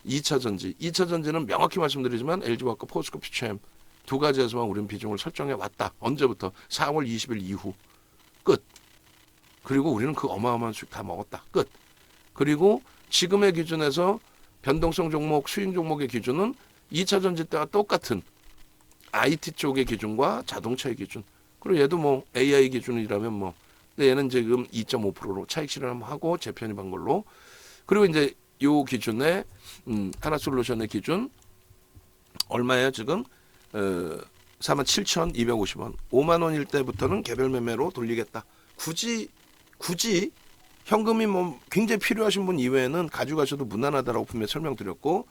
2차 전지. 2차 전지는 명확히 말씀드리지만 LG화학과 포스코 퓨처엠 두 가지에서만 우리는 비중을 설정해 왔다. 언제부터? 4월 20일 이후. 끝. 그리고 우리는 그 어마어마한 수익 다 먹었다. 끝. 그리고 지금의 기준에서 변동성 종목, 수익 종목의 기준은 2차 전지 때와 똑같은 IT 쪽의 기준과 자동차의 기준. 그리고 얘도 뭐 AI 기준이라면 뭐 근데 얘는 지금 2.5%로 차익 실현하고 재편입한 걸로. 그리고 이제 요 기준에 하나솔루션의 기준 얼마예요 지금? 47,250원. 5만 원일 때부터는 개별 매매로 돌리겠다. 굳이 현금이 뭐 굉장히 필요하신 분 이외에는 가져가셔도 무난하다라고 분명히 설명드렸고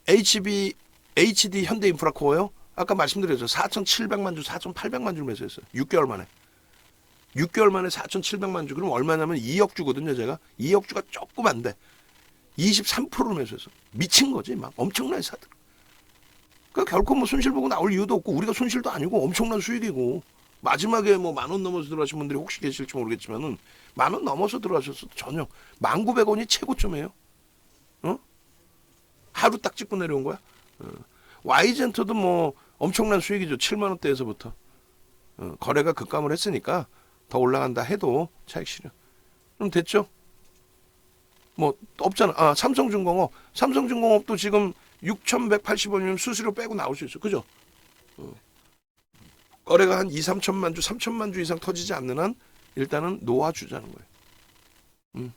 HD 현대인프라코어요. 아까 말씀드렸죠. 4,700만 주, 4,800만 주를 매수했어요. 6개월 만에 4,700만 주. 그럼 얼마냐면 2억 주거든요. 제가 2억 주가 조금 안 돼. 23%를 매수했어. 미친 거지. 막 엄청나게 사들. 그러니까 결코 뭐 손실 보고 나올 이유도 없고 우리가 손실도 아니고 엄청난 수익이고 마지막에 뭐 10,000원 넘어서 들어가신 분들이 혹시 계실지 모르겠지만은 10,000원 넘어서 들어가셨어도 전혀 1,900원이 최고점이에요. 하루 딱 찍고 내려온 거야. 와이젠트도 뭐 엄청난 수익이죠. 7만 원대에서부터 거래가 급감을 했으니까 더 올라간다 해도 차익 실현. 그럼 됐죠? 뭐 없잖아. 삼성중공업도 지금 6,180원이면 수수료 빼고 나올 수 있어. 그죠? 거래가 한 2, 3천만 주, 3천만 주 이상 터지지 않는 한 일단은 놓아주자는 거예요.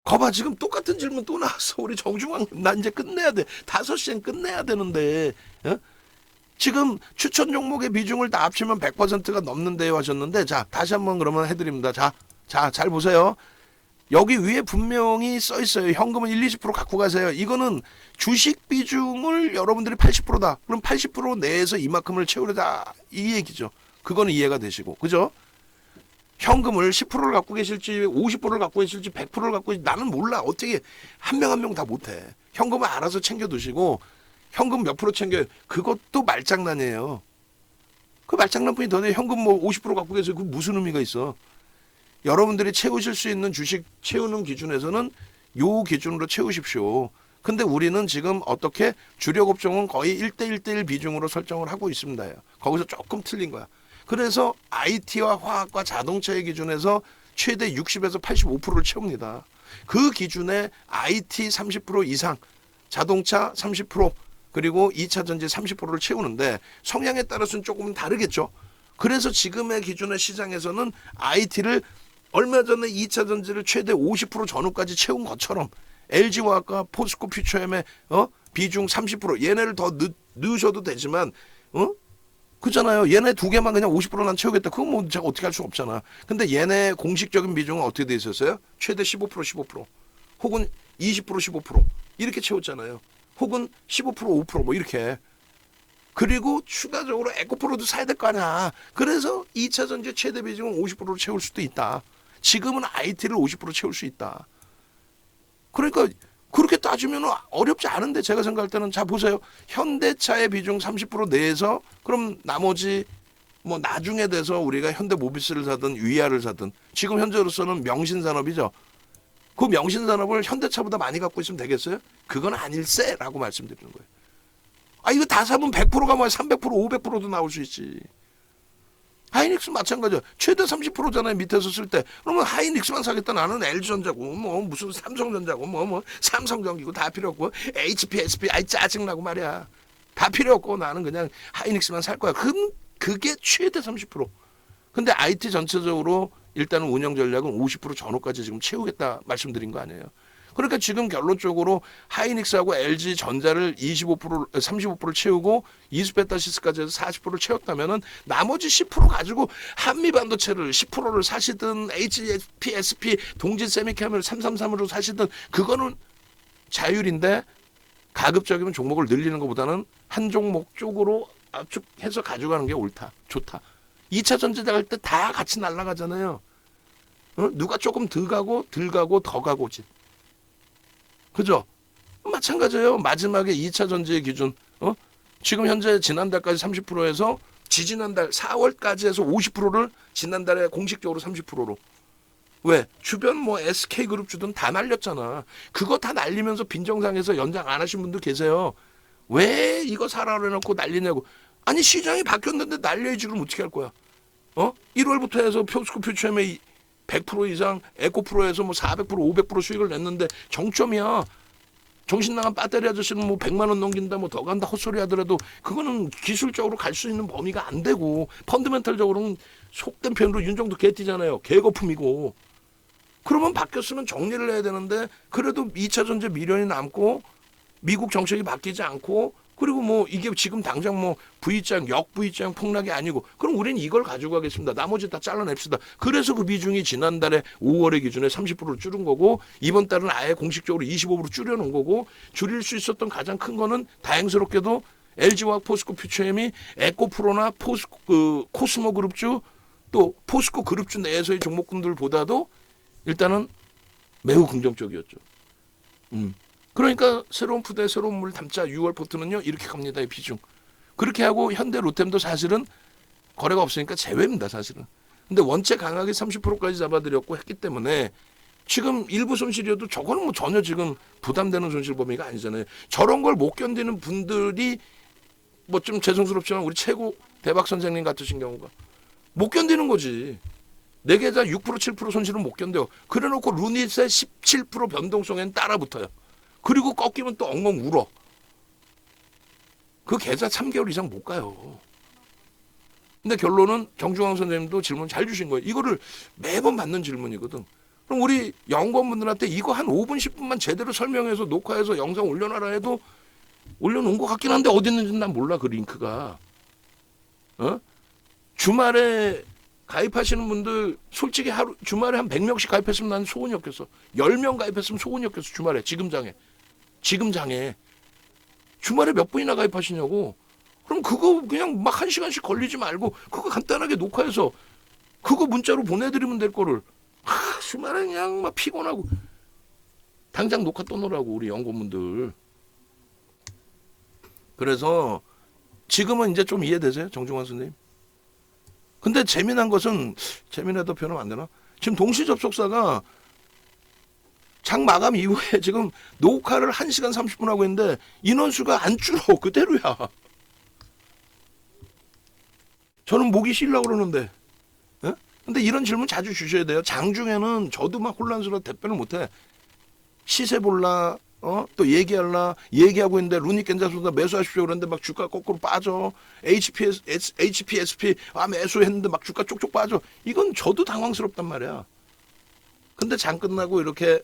거봐 지금 똑같은 질문 또 나왔어. 우리 정중앙 나 이제 끝내야 돼. 5시엔 끝내야 되는데 지금 추천 종목의 비중을 다 합치면 100%가 넘는데요 하셨는데, 자 다시 한번 그러면 해드립니다. 자 잘 보세요. 여기 위에 분명히 써 있어요. 현금은 1, 20% 갖고 가세요. 이거는 주식 비중을 여러분들이 80%다. 그럼 80% 내에서 이만큼을 채우려다 이 얘기죠. 그거는 이해가 되시고, 그죠? 현금을 10%를 갖고 계실지 50%를 갖고 계실지 100%를 갖고 계실지 나는 몰라. 어떻게 한 명 한 명 다 못해. 현금을 알아서 챙겨두시고, 현금 몇 프로 챙겨요. 그것도 말장난이에요. 그 말장난뿐이 더 내. 현금 뭐 50% 갖고 계세요. 그 무슨 의미가 있어. 여러분들이 채우실 수 있는 주식 채우는 기준에서는 요 기준으로 채우십시오. 근데 우리는 지금 어떻게 주력 업종은 거의 1대1대1 비중으로 설정을 하고 있습니다. 거기서 조금 틀린 거야. 그래서 IT와 화학과 자동차의 기준에서 최대 60에서 85%를 채웁니다. 그 기준에 IT 30% 이상, 자동차 30%, 그리고 2차 전지 30%를 채우는데 성향에 따라서는 조금은 다르겠죠. 그래서 지금의 기준의 시장에서는 IT를 얼마 전에 2차 전지를 최대 50% 전후까지 채운 것처럼 LG화학과 포스코 퓨처엠의 비중 30%, 얘네를 더 넣으셔도 되지만 그잖아요. 얘네 두 개만 그냥 50%난 채우겠다. 그건 뭐 제가 어떻게 할 수 없잖아. 근데 얘네 공식적인 비중은 어떻게 돼 있었어요? 최대 15% 혹은 20% 15% 이렇게 채웠잖아요. 혹은 15% 5% 뭐 이렇게. 그리고 추가적으로 에코프로도 사야 될 거 아니야. 그래서 2차 전지 최대 비중은 50%로 채울 수도 있다. 지금은 IT를 50% 채울 수 있다. 그러니까 그렇게 따지면 어렵지 않은데 제가 생각할 때는 자 보세요. 현대차의 비중 30% 내에서 그럼 나머지 뭐 나중에 돼서 우리가 현대모비스를 사든 위아를 사든 지금 현재로서는 명신산업이죠. 그 명신산업을 현대차보다 많이 갖고 있으면 되겠어요? 그건 아닐세라고 말씀드리는 거예요. 아 이거 다 사면 100%가 뭐야 300% 500%도 나올 수 있지. 하이닉스 마찬가지야. 최대 30%잖아요. 밑에서 쓸 때. 그러면 하이닉스만 사겠다. 나는 LG전자고 뭐 무슨 삼성전자고 뭐 삼성전기고 다 필요 없고 HP, SP 아이 짜증나고 말이야. 다 필요 없고 나는 그냥 하이닉스만 살 거야. 그게 최대 30%. 근데 IT 전체적으로 일단은 운영 전략은 50% 전후까지 지금 채우겠다 말씀드린 거 아니에요. 그러니까 지금 결론적으로 하이닉스하고 LG 전자를 35%를 채우고 이스페타시스까지 해서 40%를 채웠다면은 나머지 10% 가지고 한미 반도체를 10%를 사시든 HP, SP, 동진 세미캠을 333으로 사시든 그거는 자율인데 가급적이면 종목을 늘리는 것보다는 한 종목 쪽으로 압축해서 가져가는 게 옳다. 좋다. 2차 전지대 갈 때 다 같이 날아가잖아요. 누가 조금 덜 가고 더 가고지. 그죠? 마찬가지예요. 마지막에 2차 전지의 기준. 지금 현재 지난달까지 30%에서 지지난달 4월까지 해서 50%를 지난달에 공식적으로 30%로. 왜? 주변 뭐 SK그룹 주든 다 날렸잖아. 그거 다 날리면서 빈정상에서 연장 안 하신 분들 계세요. 왜 이거 사라고 해놓고 난리냐고. 아니 시장이 바뀌었는데 날려야지 그럼 어떻게 할 거야? 1월부터 해서 포스코 퓨처엠에 100% 이상 에코프로에서 뭐 400% 500% 수익을 냈는데 정점이야. 정신 나간 배터리 아저씨는 뭐 100만 원 넘긴다 뭐 더 간다 헛소리 하더라도 그거는 기술적으로 갈 수 있는 범위가 안 되고 펀드멘탈적으로는 속된 표현으로 윤정도 개띠잖아요. 개거품이고. 그러면 바뀌었으면 정리를 해야 되는데 그래도 2차 전지 미련이 남고 미국 정책이 바뀌지 않고 그리고 뭐 이게 지금 당장 뭐 V장, 역 V장 폭락이 아니고 그럼 우리는 이걸 가지고 가겠습니다. 나머지 다 잘라냅시다. 그래서 그 비중이 지난달에 5월의 기준에 30%를 줄은 거고 이번 달은 아예 공식적으로 25% 줄여놓은 거고 줄일 수 있었던 가장 큰 거는 다행스럽게도 LG화학 포스코 퓨처엠이 에코프로나 코스모 그룹주 또 포스코 그룹주 내에서의 종목군들보다도 일단은 매우 긍정적이었죠. 그러니까 새로운 푸드에 새로운 물 담자 6월 포트는요 이렇게 갑니다. 이 비중 그렇게 하고 현대 로템도 사실은 거래가 없으니까 제외입니다. 사실은. 근데 원체 강하게 30%까지 잡아드렸고 했기 때문에 지금 일부 손실이어도 저거는 뭐 전혀 지금 부담되는 손실 범위가 아니잖아요. 저런 걸 못 견디는 분들이 뭐 좀 죄송스럽지만 우리 최고 대박 선생님 같으신 경우가 못 견디는 거지. 네 계좌 6% 7% 손실은 못 견뎌요. 그래놓고 루닛의 17% 변동성에는 따라붙어요. 그리고 꺾이면 또 엉엉 울어. 그 계좌 3개월 이상 못 가요. 근데 결론은 정중앙 선생님도 질문 잘 주신 거예요. 이거를 매번 받는 질문이거든. 그럼 우리 연구원분들한테 이거 한 5분 10분만 제대로 설명해서 녹화해서 영상 올려놔라 해도 올려놓은 것 같긴 한데 어디 있는지 난 몰라 그 링크가. 주말에 가입하시는 분들 솔직히 하루 주말에 한 100명씩 가입했으면 난 소원이 없겠어. 10명 가입했으면 소원이 없겠어. 주말에 지금 장에 주말에 몇 분이나 가입하시냐고. 그럼 그거 그냥 막 1시간씩 걸리지 말고 그거 간단하게 녹화해서 그거 문자로 보내드리면 될 거를 주말에 그냥 막 피곤하고 당장 녹화 떠놓으라고 우리 연구원분들. 그래서 지금은 이제 좀 이해되세요, 정중환 선생님? 근데 재미난 것은 재미나도 표현하면 안 되나? 지금 동시 접속사가 장 마감 이후에 지금 녹화를 1시간 30분 하고 있는데 인원수가 안 줄어. 그대로야. 저는 목이 쉬려고 그러는데. 예? 근데 이런 질문 자주 주셔야 돼요. 장중에는 저도 막 혼란스러워 답변을 못해. 시세 볼라, 또 얘기하고 있는데 루니 겐자소다 매수하십시오 그러는데 막 주가 거꾸로 빠져. HPSP 매수했는데 막 주가 쪽쪽 빠져. 이건 저도 당황스럽단 말이야. 근데 장 끝나고 이렇게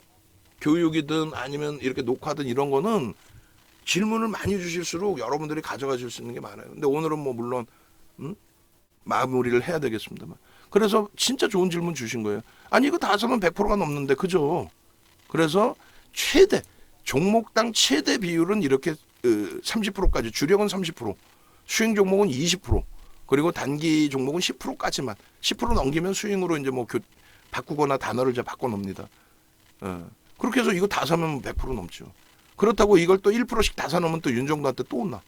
교육이든 아니면 이렇게 녹화든 이런 거는 질문을 많이 주실수록 여러분들이 가져가실 수 있는 게 많아요. 근데 오늘은 뭐 물론 마무리를 해야 되겠습니다만. 그래서 진짜 좋은 질문 주신 거예요. 아니 이거 다 하면 100%가 넘는데 그죠? 그래서 최대 종목당 최대 비율은 이렇게 30%까지 주력은 30%, 수익 종목은 20%, 그리고 단기 종목은 10%까지만 10% 넘기면 수익으로 이제 뭐 바꾸거나 단어를 이제 바꿔 놓습니다. 그렇게 해서 이거 다 사면 100% 넘죠. 그렇다고 이걸 또 1%씩 다 사놓으면 또 윤정도한테 또 혼나.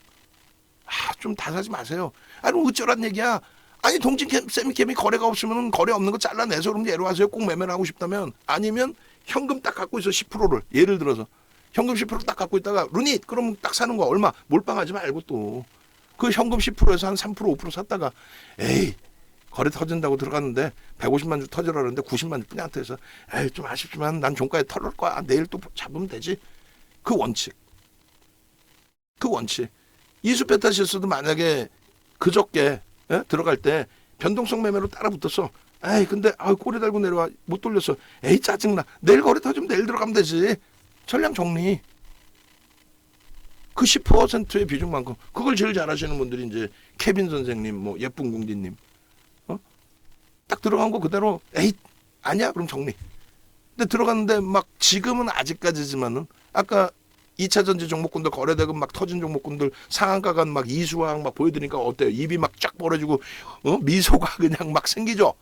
좀 다 사지 마세요. 아니 어쩌란 얘기야. 아니 동진 세미캠이 거래가 없으면 거래 없는 거 잘라내서 그럼 예로 하세요. 꼭 매매를 하고 싶다면. 아니면 현금 딱 갖고 있어 10%를 예를 들어서 현금 10% 딱 갖고 있다가 루닛 그럼 딱 사는 거 얼마 몰빵하지 말고 또 그 현금 10%에서 한 3% 5% 샀다가 에이 거래 터진다고 들어갔는데 150만 주 터져라는데 90만 주 뿐이 안 터져서 에이 좀 아쉽지만 난 종가에 털을 거야. 내일 또 잡으면 되지. 그 원칙 이수페타 실수도 만약에 그저께 들어갈 때 변동성 매매로 따라 붙었어. 에이 근데 꼬리 달고 내려와 못 돌렸어. 에이 짜증나. 내일 거래 터지면 내일 들어가면 되지. 전량 정리. 그 10%의 비중만큼 그걸 제일 잘하시는 분들이 이제 케빈 선생님, 뭐 예쁜 궁디님, 딱 들어간 거 그대로 에이 아니야 그럼 정리. 근데 들어갔는데 막 지금은 아직까지지만은 아까 2차 전지 종목군들 거래대금 막 터진 종목군들 상한가가 막 이수항 막 보여드리니까 어때요? 입이 막 쫙 벌어지고 미소가 그냥 막 생기죠.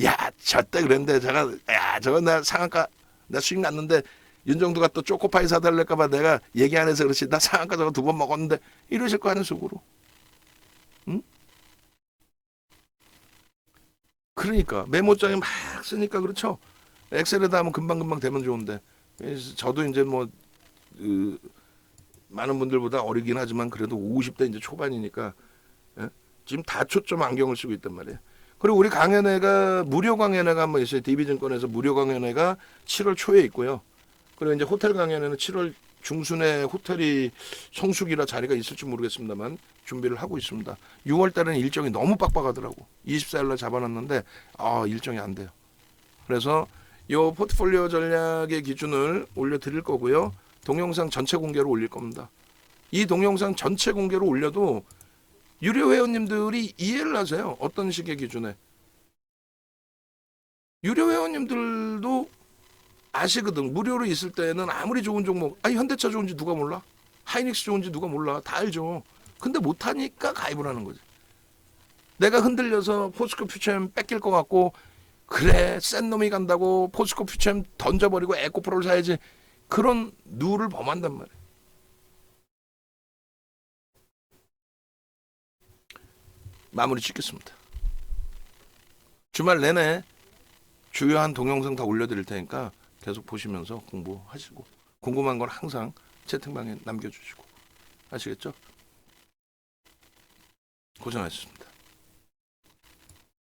야 저때 그랬는데 저거 나 상한가 나 수익 났는데 윤정도가 또 초코파이 사달랄까봐 내가 얘기 안 해서 그렇지 나 상한가 저거 2번 먹었는데 이러실 거 아니야 속으로. 응? 그러니까 메모장에 막 쓰니까 그렇죠. 엑셀에다 하면 금방금방 되면 좋은데 저도 이제 뭐 많은 분들보다 어리긴 하지만 그래도 50대 이제 초반이니까 지금 다 초점 안경을 쓰고 있단 말이에요. 그리고 우리 강연회가 무료 강연회가 한번 있어요. DB증권에서 무료 강연회가 7월 초에 있고요. 그리고 이제 호텔 강연회는 7월 중순에 호텔이 성수기라 자리가 있을지 모르겠습니다만 준비를 하고 있습니다. 6월 달에는 일정이 너무 빡빡하더라고. 24일 날 잡아놨는데 일정이 안 돼요. 그래서 요 포트폴리오 전략의 기준을 올려드릴 거고요. 동영상 전체 공개로 올릴 겁니다. 이 동영상 전체 공개로 올려도 유료 회원님들이 이해를 하세요. 어떤 식의 기준에. 유료 회원님들도 아시거든. 무료로 있을 때는 아무리 좋은 종목, 현대차 좋은지 누가 몰라? 하이닉스 좋은지 누가 몰라? 다 알죠. 근데 못하니까 가입을 하는 거지. 내가 흔들려서 포스코 퓨처엠 뺏길 것 같고 그래 센 놈이 간다고 포스코 퓨처엠 던져버리고 에코프로를 사야지. 그런 룰을 범한단 말이야. 마무리 짓겠습니다. 주말 내내 주요한 동영상 다 올려드릴 테니까 계속 보시면서 공부하시고 궁금한 건 항상 채팅방에 남겨주시고 아시겠죠? 고생하셨습니다.